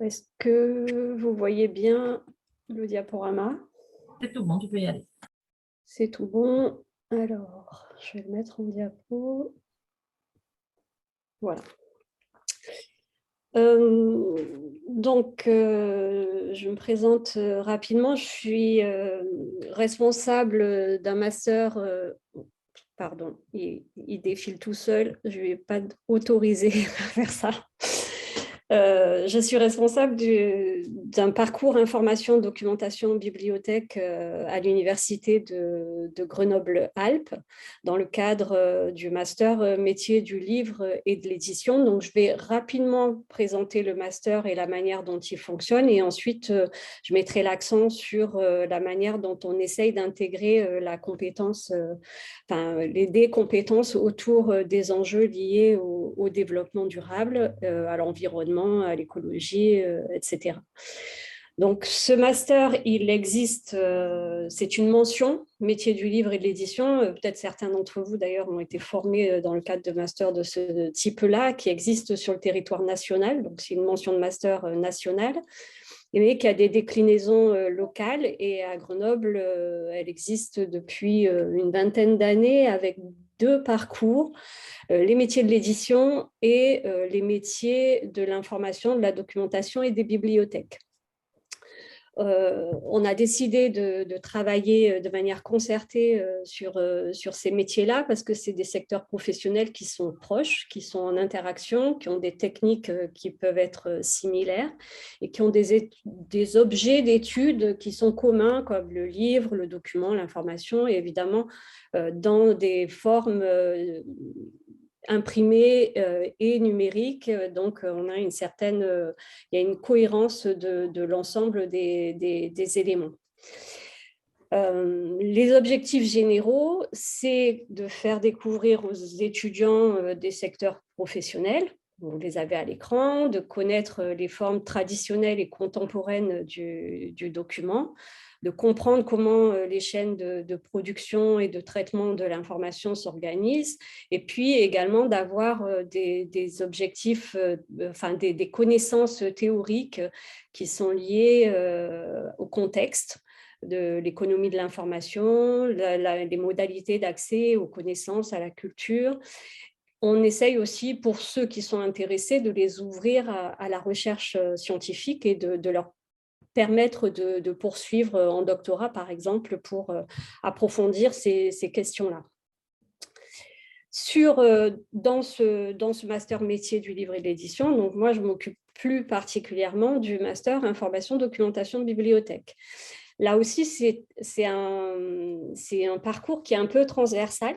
Speaker 5: Est-ce que vous voyez bien le diaporama?
Speaker 2: C'est tout bon, tu peux y aller.
Speaker 5: C'est tout bon. Alors, je vais le mettre en diapo. Voilà. Donc, je me présente rapidement. Je suis responsable d'un master. Pardon, il défile tout seul. Je ne vais pas autoriser à faire ça. Je suis responsable d'un parcours information, documentation, bibliothèque à l'université de Grenoble-Alpes dans le cadre du master métier du livre et de l'édition. Donc, je vais rapidement présenter le master et la manière dont il fonctionne et ensuite, je mettrai l'accent sur la manière dont on essaye d'intégrer la compétence, des compétences autour des enjeux liés au développement durable, à l'environnement, à l'écologie, etc. Donc, ce master, il existe, c'est une mention, métier du livre et de l'édition. Peut-être certains d'entre vous, d'ailleurs, ont été formés dans le cadre de master de ce type-là, qui existe sur le territoire national. Donc, c'est une mention de master nationale, mais qui a des déclinaisons locales. Et à Grenoble, elle existe depuis une vingtaine d'années avec 2 parcours, les métiers de l'édition et les métiers de l'information, de la documentation et des bibliothèques. On a décidé de travailler de manière concertée sur ces métiers-là parce que c'est des secteurs professionnels qui sont proches, qui sont en interaction, qui ont des techniques qui peuvent être similaires et qui ont des objets d'études qui sont communs comme le livre, le document, l'information et évidemment dans des formes imprimé et numérique. Donc, on a il y a une cohérence de l'ensemble des éléments. Les objectifs généraux, c'est de faire découvrir aux étudiants des secteurs professionnels. Vous les avez à l'écran, de connaître les formes traditionnelles et contemporaines du document, de comprendre comment les chaînes de production et de traitement de l'information s'organisent, et puis également d'avoir des objectifs, des connaissances théoriques qui sont liées au contexte de l'économie de l'information, les modalités d'accès aux connaissances, à la culture. On essaye aussi, pour ceux qui sont intéressés, de les ouvrir à la recherche scientifique et de leur permettre de poursuivre en doctorat, par exemple, pour approfondir ces questions-là. Dans ce master métier du livre et de l'édition, donc moi, je m'occupe plus particulièrement du master information, documentation, bibliothèque. Là aussi, c'est un parcours qui est un peu transversal,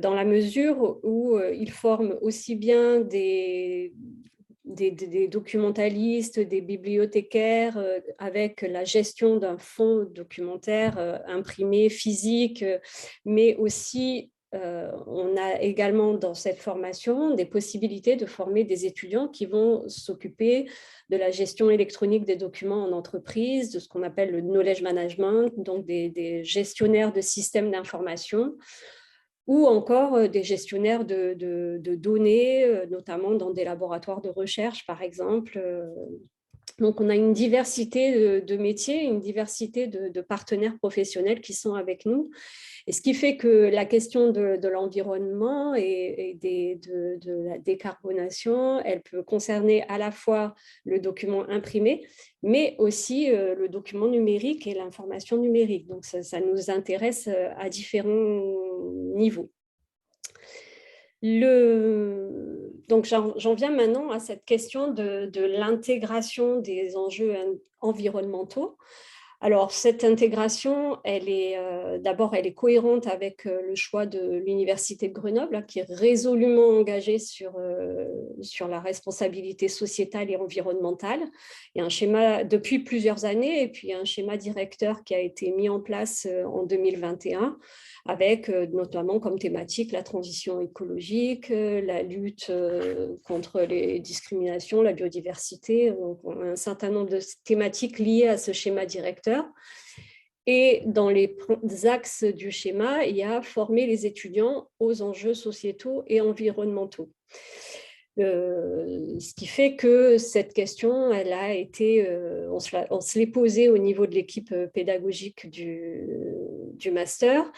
Speaker 5: dans la mesure où il forme aussi bien des documentalistes, des bibliothécaires avec la gestion d'un fonds documentaire imprimé, physique, mais aussi on a également dans cette formation des possibilités de former des étudiants qui vont s'occuper de la gestion électronique des documents en entreprise, de ce qu'on appelle le knowledge management, donc des gestionnaires de systèmes d'information, ou encore des gestionnaires de données, notamment dans des laboratoires de recherche, par exemple. Donc, on a une diversité de métiers, une diversité de partenaires professionnels qui sont avec nous. Et ce qui fait que la question de l'environnement et de la décarbonation, elle peut concerner à la fois le document imprimé, mais aussi le document numérique et l'information numérique. Donc, ça nous intéresse à différents niveaux. Donc, j'en viens maintenant à cette question de l'intégration des enjeux environnementaux. Alors, cette intégration, d'abord, elle est cohérente avec le choix de l'Université de Grenoble, qui est résolument engagée sur la responsabilité sociétale et environnementale. Il y a un schéma depuis plusieurs années, et puis il y a un schéma directeur qui a été mis en place en 2021, avec notamment comme thématique la transition écologique, la lutte contre les discriminations, la biodiversité, donc un certain nombre de thématiques liées à ce schéma directeur. Et dans les axes du schéma, il y a former les étudiants aux enjeux sociétaux et environnementaux. Ce qui fait que cette question, elle a été, on se l'est posée au niveau de l'équipe pédagogique du master.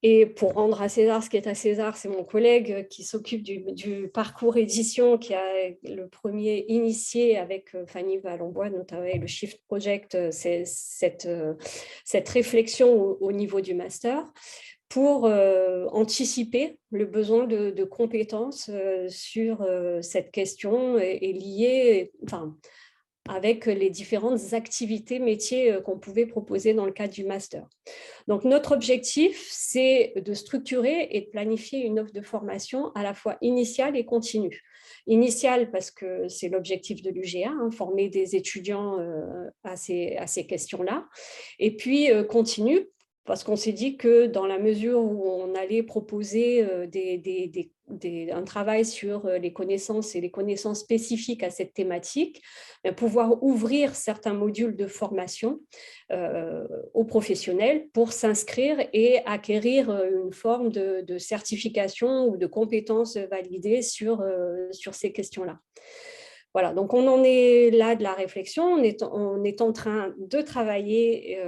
Speaker 5: Et pour rendre à César ce qui est à César, c'est mon collègue qui s'occupe du parcours édition, qui a le premier initié avec Fanny Valombois, notamment le Shift Project, cette réflexion au niveau du master, pour anticiper le besoin de compétences sur cette question et liée, avec les différentes activités métiers qu'on pouvait proposer dans le cadre du master. Donc, notre objectif, c'est de structurer et de planifier une offre de formation à la fois initiale et continue. Initiale parce que c'est l'objectif de l'UGA, former des étudiants à ces questions-là. Et puis continue parce qu'on s'est dit que dans la mesure où on allait proposer un travail sur les connaissances et les connaissances spécifiques à cette thématique, pouvoir ouvrir certains modules de formation aux professionnels pour s'inscrire et acquérir une forme de certification ou de compétences validées sur ces questions-là. Voilà, donc on en est là de la réflexion, on est en train de travailler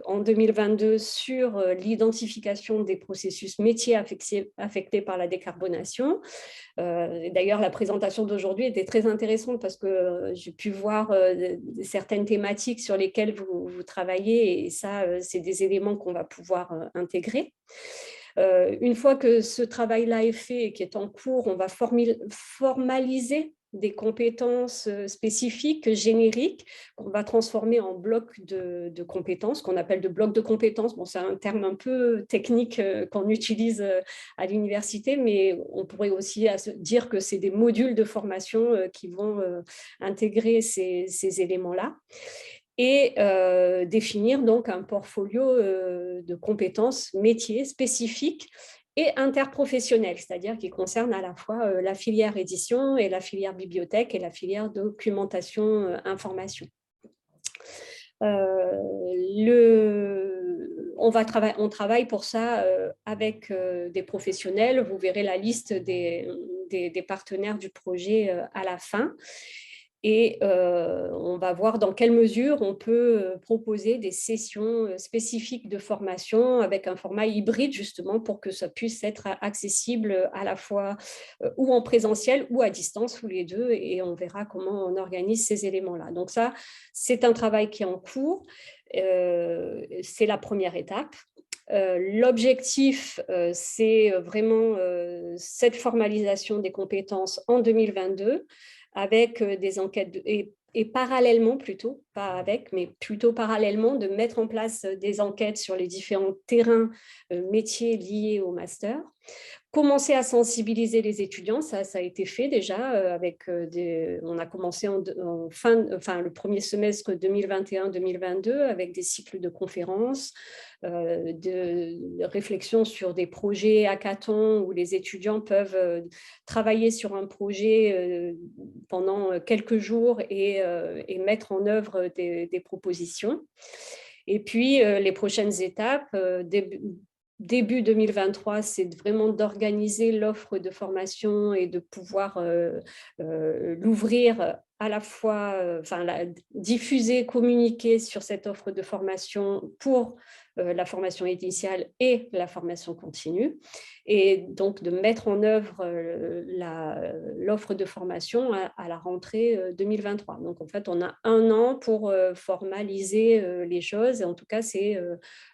Speaker 5: en 2022 sur l'identification des processus métiers affectés par la décarbonation. D'ailleurs, la présentation d'aujourd'hui était très intéressante parce que j'ai pu voir certaines thématiques sur lesquelles vous travaillez, et ça, c'est des éléments qu'on va pouvoir intégrer. Une fois que ce travail-là est fait et qui est en cours, on va formaliser des compétences spécifiques, génériques, qu'on va transformer en blocs de compétences, qu'on appelle de blocs de compétences. Bon, c'est un terme un peu technique qu'on utilise à l'université, mais on pourrait aussi dire que c'est des modules de formation qui vont intégrer ces éléments-là, et définir donc un portfolio de compétences métiers spécifiques et interprofessionnelles, c'est-à-dire qui concerne à la fois la filière édition et la filière bibliothèque et la filière documentation information. On travaille pour ça avec des professionnels. Vous verrez la liste des partenaires du projet à la fin. Et on va voir dans quelle mesure on peut proposer des sessions spécifiques de formation avec un format hybride, justement, pour que ça puisse être accessible à la fois ou en présentiel ou à distance, ou les deux, et on verra comment on organise ces éléments-là. Donc ça, c'est un travail qui est en cours. C'est la première étape. L'objectif, c'est vraiment cette formalisation des compétences en 2022, avec des enquêtes et parallèlement plutôt, pas avec, mais plutôt parallèlement, de mettre en place des enquêtes sur les différents terrains métiers liés au master. Commencer à sensibiliser les étudiants, ça a été fait déjà, on a commencé le premier semestre 2021-2022 avec des cycles de conférences, de réflexion sur des projets hackathons où les étudiants peuvent travailler sur un projet pendant quelques jours et mettre en œuvre des propositions. Et puis, les prochaines étapes, début 2023, c'est vraiment d'organiser l'offre de formation et de pouvoir l'ouvrir à la fois, diffuser, communiquer sur cette offre de formation pour la formation initiale et la formation continue, et donc de mettre en œuvre l'offre de formation à la rentrée 2023. Donc en fait, on a 1 an pour formaliser les choses, et en tout cas, c'est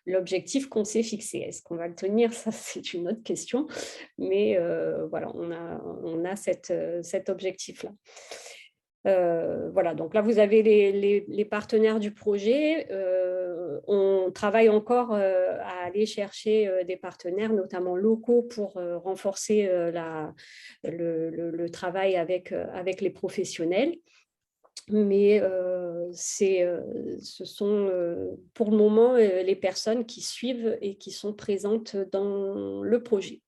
Speaker 5: l'objectif qu'on s'est fixé. Est-ce qu'on va le tenir? Ça, c'est une autre question, mais voilà, on a cet objectif-là. Voilà, donc là, vous avez les partenaires du projet. On travaille encore à aller chercher des partenaires, notamment locaux, pour renforcer le travail avec les professionnels. Mais ce sont pour le moment les personnes qui suivent et qui sont présentes dans le projet.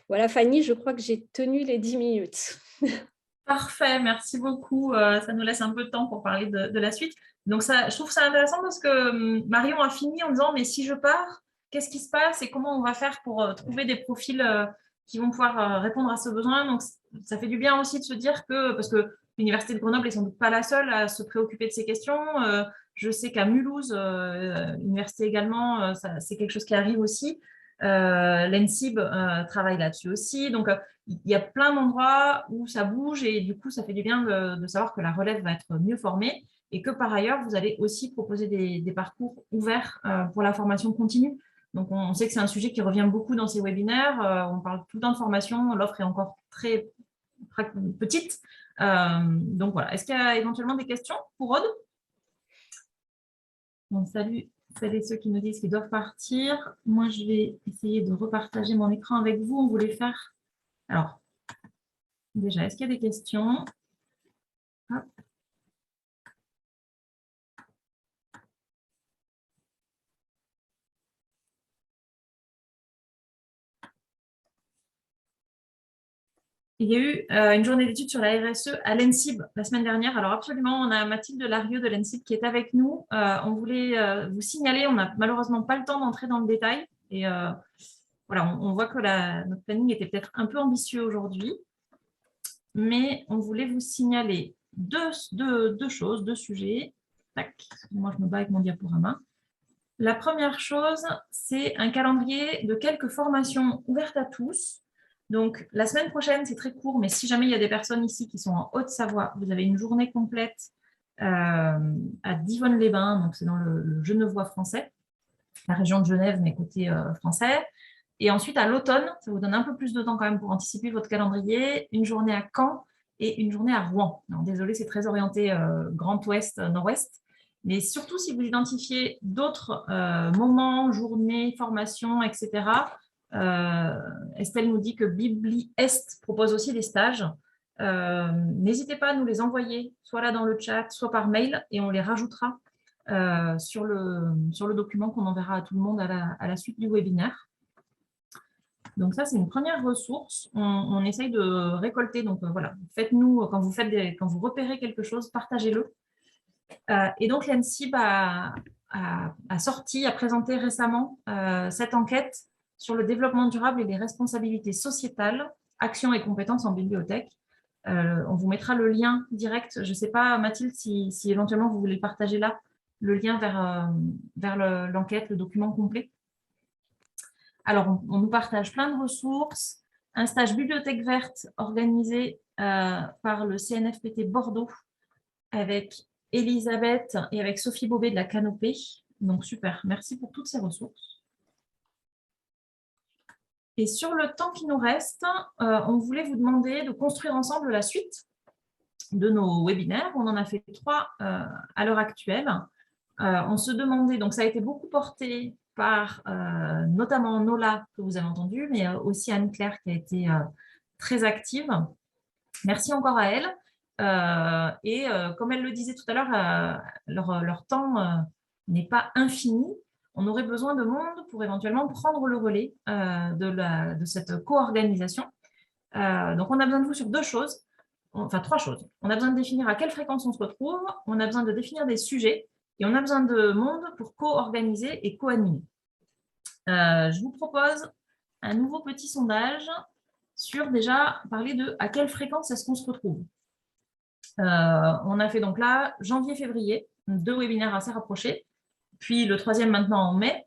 Speaker 5: Voilà, Fanny, je crois que j'ai tenu les 10 minutes.
Speaker 2: Parfait, merci beaucoup. Ça nous laisse un peu de temps pour parler de la suite. Donc, je trouve ça intéressant parce que Marion a fini en disant « mais si je pars, qu'est-ce qui se passe et comment on va faire pour trouver des profils qui vont pouvoir répondre à ce besoin ?» Donc, ça fait du bien aussi de se dire que, parce que l'Université de Grenoble n'est sans doute pas la seule à se préoccuper de ces questions. Je sais qu'à Mulhouse, université également, c'est quelque chose qui arrive aussi. L'ENSIB travaille là-dessus aussi. Donc, il y a plein d'endroits où ça bouge, et du coup, ça fait du bien de savoir que la relève va être mieux formée, et que par ailleurs, vous allez aussi proposer des parcours ouverts pour la formation continue. Donc, on sait que c'est un sujet qui revient beaucoup dans ces webinaires. On parle tout le temps de formation, l'offre est encore très petite. Donc, voilà. Est-ce qu'il y a éventuellement des questions pour Aude? Bon, salut celles et ceux qui nous disent qu'ils doivent partir. Moi, je vais essayer de repartager mon écran avec vous. On voulait faire... Alors, déjà, est-ce qu'il y a des questions? Hop. Il y a eu une journée d'études sur la RSE à l'ENSIB la semaine dernière. Alors absolument, on a Mathilde Larieux de l'ENSIB qui est avec nous. On voulait vous signaler, on n'a malheureusement pas le temps d'entrer dans le détail. Et voilà, on voit que notre planning était peut-être un peu ambitieux aujourd'hui. Mais on voulait vous signaler deux choses, deux sujets. Tac, moi je me bats avec mon diaporama. La première chose, c'est un calendrier de quelques formations ouvertes à tous. Donc, la semaine prochaine, c'est très court, mais si jamais il y a des personnes ici qui sont en Haute-Savoie, vous avez une journée complète à Divonne-les-Bains, donc c'est dans le Genevois français, la région de Genève, mais côté français. Et ensuite, à l'automne, ça vous donne un peu plus de temps quand même pour anticiper votre calendrier, une journée à Caen et une journée à Rouen. Désolé, c'est très orienté Grand Ouest, Nord-Ouest. Mais surtout, si vous identifiez d'autres moments, journées, formations, etc., Estelle nous dit que Bibli Est propose aussi des stages. N'hésitez pas à nous les envoyer, soit là dans le chat, soit par mail, et on les rajoutera sur le document qu'on enverra à tout le monde à la suite du webinaire. Donc ça, c'est une première ressource. On essaye de récolter. Donc voilà, faites-nous, quand vous repérez quelque chose, partagez-le. Et donc l'ENSIB a présenté récemment cette enquête sur le développement durable et les responsabilités sociétales, actions et compétences en bibliothèque. On vous mettra le lien direct. Je ne sais pas, Mathilde, si éventuellement vous voulez le partager là, le lien vers l'enquête, le document complet. Alors, on nous partage plein de ressources. Un stage bibliothèque verte organisé par le CNFPT Bordeaux avec Elisabeth et avec Sophie Bobet de la Canopée. Donc, super. Merci pour toutes ces ressources. Et sur le temps qui nous reste, on voulait vous demander de construire ensemble la suite de nos webinaires. On en a fait 3 à l'heure actuelle. On se demandait, donc ça a été beaucoup porté par notamment Nola, que vous avez entendu, mais aussi Anne-Claire qui a été très active. Merci encore à elle. Et comme elle le disait tout à l'heure, leur temps n'est pas infini. On aurait besoin de monde pour éventuellement prendre le relais de cette co-organisation. Donc, on a besoin de vous sur 2 choses, enfin 3 choses. On a besoin de définir à quelle fréquence on se retrouve, on a besoin de définir des sujets, et on a besoin de monde pour co-organiser et co-animer. Je vous propose un nouveau petit sondage sur déjà parler de à quelle fréquence est-ce qu'on se retrouve. On a fait donc là janvier-février, 2 webinaires assez rapprochés, puis le 3e maintenant en mai.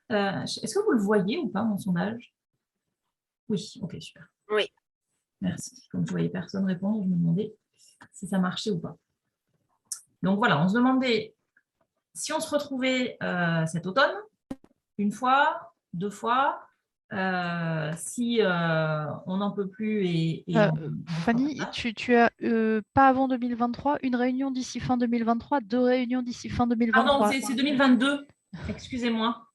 Speaker 2: Est-ce que vous le voyez ou pas, mon sondage? Oui, ok, super.
Speaker 4: Oui.
Speaker 2: Merci. Comme je ne voyais personne répondre, je me demandais si ça marchait ou pas. Donc voilà, on se demandait si on se retrouvait cet automne, 1 fois, 2 fois, si on n'en peut plus
Speaker 3: Fanny, tu as pas avant 2023, une réunion d'ici fin 2023, 2 réunions d'ici fin 2023.
Speaker 2: Pardon, c'est 2022. Excusez-moi.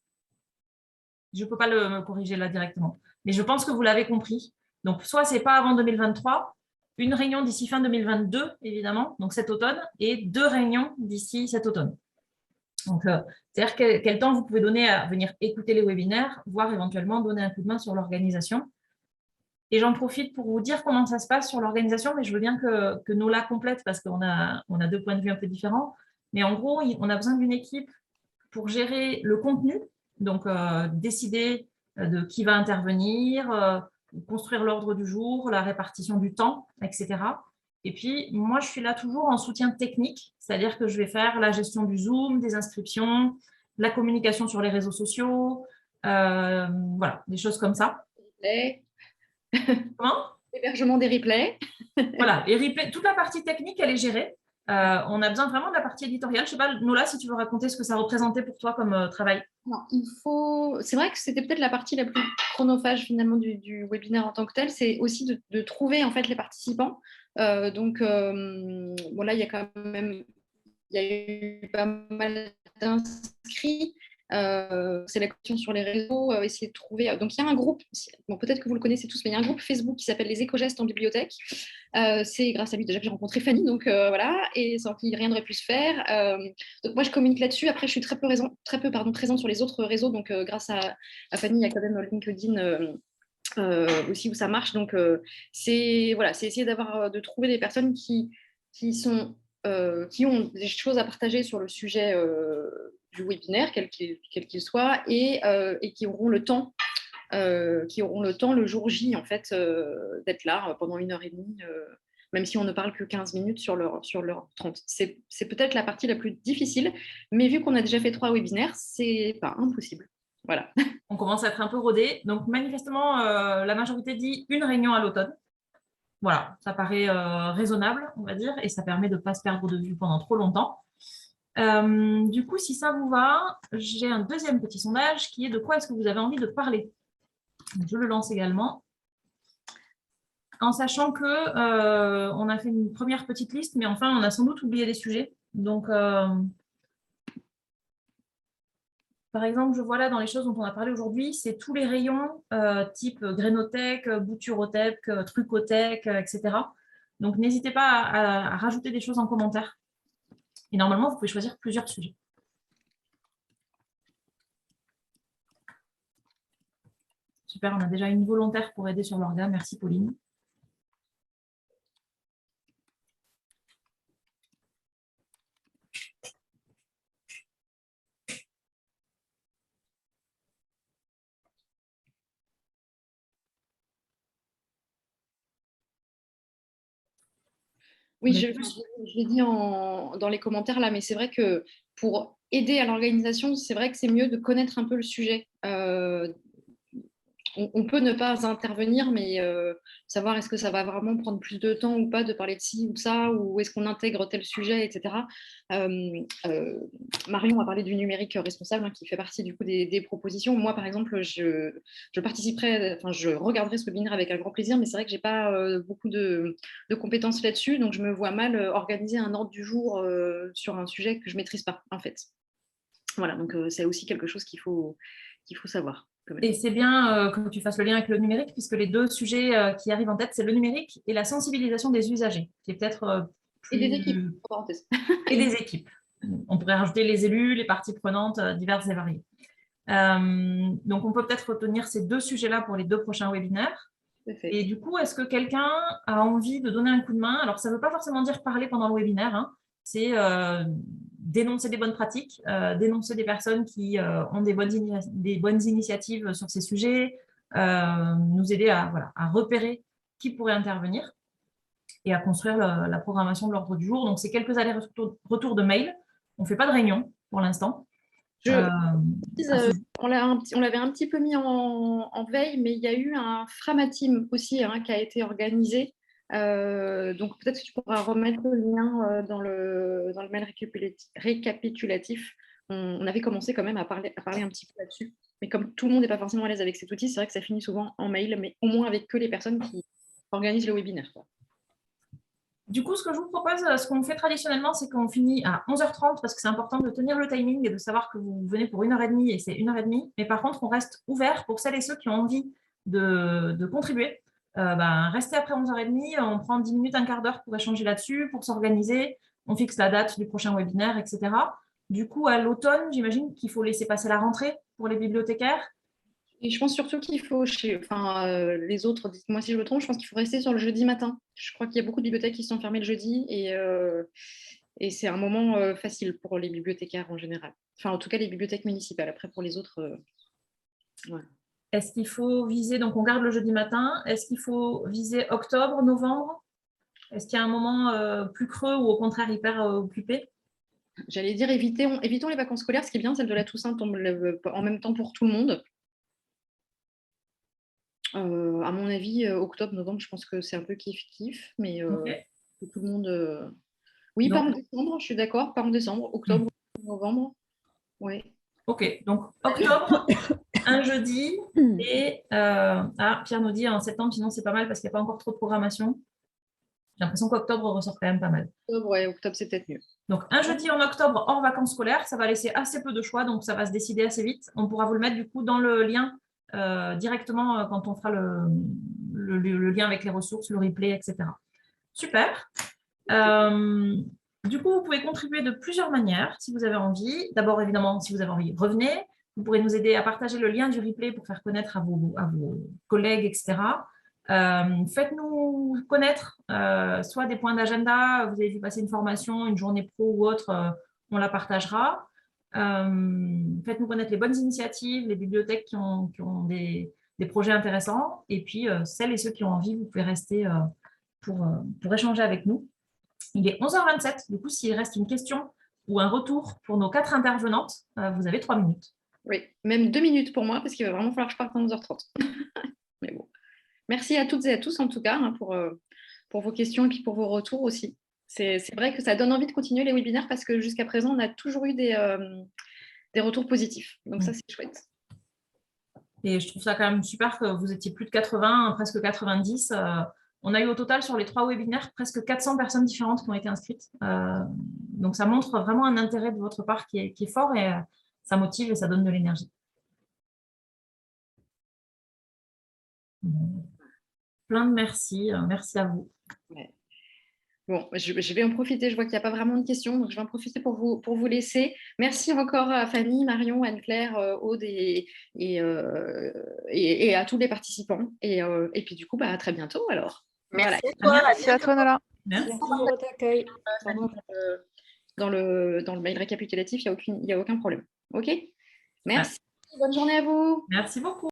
Speaker 2: Je ne peux pas me corriger là directement. Mais je pense que vous l'avez compris. Donc, soit ce n'est pas avant 2023, une réunion d'ici fin 2022, évidemment, donc cet automne, et 2 réunions d'ici cet automne. Donc, c'est-à-dire quel temps vous pouvez donner à venir écouter les webinaires, voire éventuellement donner un coup de main sur l'organisation. Et j'en profite pour vous dire comment ça se passe sur l'organisation, mais je veux bien que Nola complète parce qu'on a 2 points de vue un peu différents. Mais en gros, on a besoin d'une équipe pour gérer le contenu, donc décider de qui va intervenir, construire l'ordre du jour, la répartition du temps, etc. Et puis, moi, je suis là toujours en soutien technique, c'est-à-dire que je vais faire la gestion du Zoom, des inscriptions, la communication sur les réseaux sociaux, voilà, des choses comme ça. Comment ?
Speaker 1: L'hébergement des replays.
Speaker 2: Voilà, les replays, toute la partie technique, elle est gérée. On a besoin vraiment de la partie éditoriale. Je ne sais pas, Nola, si tu veux raconter ce que ça représentait pour toi comme travail.
Speaker 1: Non, c'est vrai que c'était peut-être la partie la plus chronophage finalement du webinaire en tant que tel, c'est aussi de trouver en fait les participants. Donc bon, là, il y a eu pas mal d'inscrits. C'est la question sur les réseaux, essayer de trouver. Donc, il y a un groupe, bon, peut-être que vous le connaissez tous, mais il y a un groupe Facebook qui s'appelle Les Éco-gestes en bibliothèque. C'est grâce à lui déjà que j'ai rencontré Fanny, donc voilà, et sans qui rien n'aurait pu se faire. Donc, moi, je communique là-dessus. Après, je suis très peu présente sur les autres réseaux. Donc, grâce à Fanny, il y a quand même LinkedIn aussi où ça marche. Donc, c'est essayer de trouver des personnes qui ont des choses à partager sur le sujet du webinaire, quel qu'il soit, et qui auront le temps. Le jour J en fait d'être là pendant 1h30, même si on ne parle que 15 minutes sur leur 30. C'est peut-être la partie la plus difficile, mais vu qu'on a déjà fait 3 webinaires, c'est pas impossible. Voilà.
Speaker 2: On commence à être un peu rodé. Donc, manifestement, la majorité dit une réunion à l'automne. Voilà, ça paraît raisonnable, on va dire, et ça permet de ne pas se perdre de vue pendant trop longtemps. Du coup, si ça vous va, j'ai un deuxième petit sondage qui est de quoi est-ce que vous avez envie de parler. Je le lance également. En sachant que on a fait une première petite liste, mais enfin, on a sans doute oublié des sujets. Donc, par exemple, je vois là dans les choses dont on a parlé aujourd'hui, c'est tous les rayons type Grénothèque, Bouturothèque, Trucothèque, etc. Donc, n'hésitez pas à rajouter des choses en commentaire. Et normalement, vous pouvez choisir plusieurs sujets. Super, on a déjà une volontaire pour aider sur l'orga. Merci, Pauline.
Speaker 1: Oui, je l'ai dit dans les commentaires là, mais c'est vrai que pour aider à l'organisation, c'est vrai que c'est mieux de connaître un peu le sujet. On peut ne pas intervenir, mais savoir est-ce que ça va vraiment prendre plus de temps ou pas de parler de ci ou ça, ou est-ce qu'on intègre tel sujet, etc. Marion a parlé du numérique responsable, hein, qui fait partie du coup des propositions. Moi, par exemple, je participerai, enfin, je regarderai ce webinaire avec un grand plaisir, mais c'est vrai que j'ai pas beaucoup de compétences là-dessus, donc je me vois mal organiser un ordre du jour sur un sujet que je maîtrise pas, en fait. Voilà, donc c'est aussi quelque chose qu'il faut savoir.
Speaker 2: Et c'est bien que tu fasses le lien avec le numérique, puisque les deux sujets qui arrivent en tête, c'est le numérique et la sensibilisation des usagers, qui est peut-être plus...
Speaker 1: Et des équipes, parenthèse.
Speaker 2: Et des équipes. On pourrait rajouter les élus, les parties prenantes diverses et variées. Donc, on peut peut-être retenir ces deux sujets-là pour les 2 prochains webinaires. Et du coup, est-ce que quelqu'un a envie de donner un coup de main? Alors, ça ne veut pas forcément dire parler pendant le webinaire, hein. C'est dénoncer des bonnes pratiques, dénoncer des personnes qui ont des bonnes initiatives sur ces sujets, nous aider à repérer qui pourrait intervenir et à construire la programmation de l'ordre du jour. Donc, c'est quelques allers-retours de mail. On ne fait pas de réunion pour l'instant.
Speaker 1: On l'avait un petit peu mis en veille, mais il y a eu un Framateam aussi, hein, qui a été organisé. Donc peut-être que tu pourras remettre le lien dans le mail récapitulatif. On avait commencé quand même à parler un petit peu là-dessus. Mais comme tout le monde n'est pas forcément à l'aise avec cet outil, c'est vrai que ça finit souvent en mail, mais au moins avec que les personnes qui organisent le webinaire, quoi.
Speaker 2: Du coup, ce que je vous propose, ce qu'on fait traditionnellement, c'est qu'on finit à 11h30 parce que c'est important de tenir le timing et de savoir que vous venez pour 1h30 et c'est 1h30. Mais par contre, on reste ouvert pour celles et ceux qui ont envie de contribuer. Restez après 11h30, on prend 10 minutes, un quart d'heure pour échanger là-dessus, pour s'organiser. On fixe la date du prochain webinaire, etc. Du coup, à l'automne, j'imagine qu'il faut laisser passer la rentrée pour les bibliothécaires.
Speaker 1: Et je pense surtout qu'il faut, les autres, dites-moi si je me trompe, je pense qu'il faut rester sur le jeudi matin. Je crois qu'il y a beaucoup de bibliothèques qui sont fermées le jeudi et c'est un moment facile pour les bibliothécaires en général. Enfin, en tout cas, les bibliothèques municipales. Après, pour les autres, ouais.
Speaker 2: Est-ce qu'il faut viser, donc on garde le jeudi matin, est-ce qu'il faut viser octobre, novembre? Est-ce qu'il y a un moment plus creux ou au contraire hyper occupé?
Speaker 1: J'allais dire évitons les vacances scolaires. Ce qui est bien, celle de la Toussaint tombe en même temps pour tout le monde. À mon avis, octobre, novembre, je pense que c'est un peu kiff-kiff, mais tout le monde... Oui, pas en décembre, je suis d'accord, pas en décembre, octobre, novembre, oui.
Speaker 2: Ok, donc octobre, un jeudi, et Pierre nous dit en septembre, sinon c'est pas mal parce qu'il n'y a pas encore trop de programmation. J'ai l'impression qu'octobre ressort quand même pas mal.
Speaker 1: Ouais, octobre, c'est peut-être mieux.
Speaker 2: Donc un jeudi en octobre hors vacances scolaires, ça va laisser assez peu de choix, donc ça va se décider assez vite. On pourra vous le mettre du coup dans le lien directement quand on fera le lien avec les ressources, le replay, etc. Super. Du coup, vous pouvez contribuer de plusieurs manières si vous avez envie. D'abord, évidemment, si vous avez envie, revenez. Vous pourrez nous aider à partager le lien du replay pour faire connaître à vos collègues, etc. Faites-nous connaître soit des points d'agenda, vous avez vu passer une formation, une journée pro ou autre, on la partagera. Faites-nous connaître les bonnes initiatives, les bibliothèques qui ont des projets intéressants. Et puis, celles et ceux qui ont envie, vous pouvez rester pour échanger avec nous. Il est 11h27. Du coup, s'il reste une question ou un retour pour nos 4 intervenantes, vous avez 3 minutes.
Speaker 1: Oui, même 2 minutes pour moi, parce qu'il va vraiment falloir que je parte à 11h30. Mais bon. Merci à toutes et à tous, en tout cas, hein, pour vos questions et puis pour vos retours aussi. C'est vrai que ça donne envie de continuer les webinaires parce que jusqu'à présent, on a toujours eu des retours positifs. Donc ça, c'est chouette.
Speaker 2: Et je trouve ça quand même super que vous étiez plus de 80, presque 90. On a eu au total sur les 3 webinaires presque 400 personnes différentes qui ont été inscrites. Donc ça montre vraiment un intérêt de votre part qui est fort et ça motive et ça donne de l'énergie. Plein de merci. Merci à vous.
Speaker 1: Ouais. Bon, je vais en profiter. Je vois qu'il n'y a pas vraiment de questions, donc je vais en profiter pour vous laisser. Merci encore à Fanny, Marion, Anne-Claire, Aude et à tous les participants. Et puis du coup, à très bientôt alors.
Speaker 4: Merci
Speaker 1: Voilà.
Speaker 4: à toi.
Speaker 3: Merci à toi, Nala.
Speaker 5: Merci pour votre accueil.
Speaker 1: Dans le mail récapitulatif, il n'y a aucun problème. OK? Merci. Bonne journée à vous.
Speaker 2: Merci beaucoup.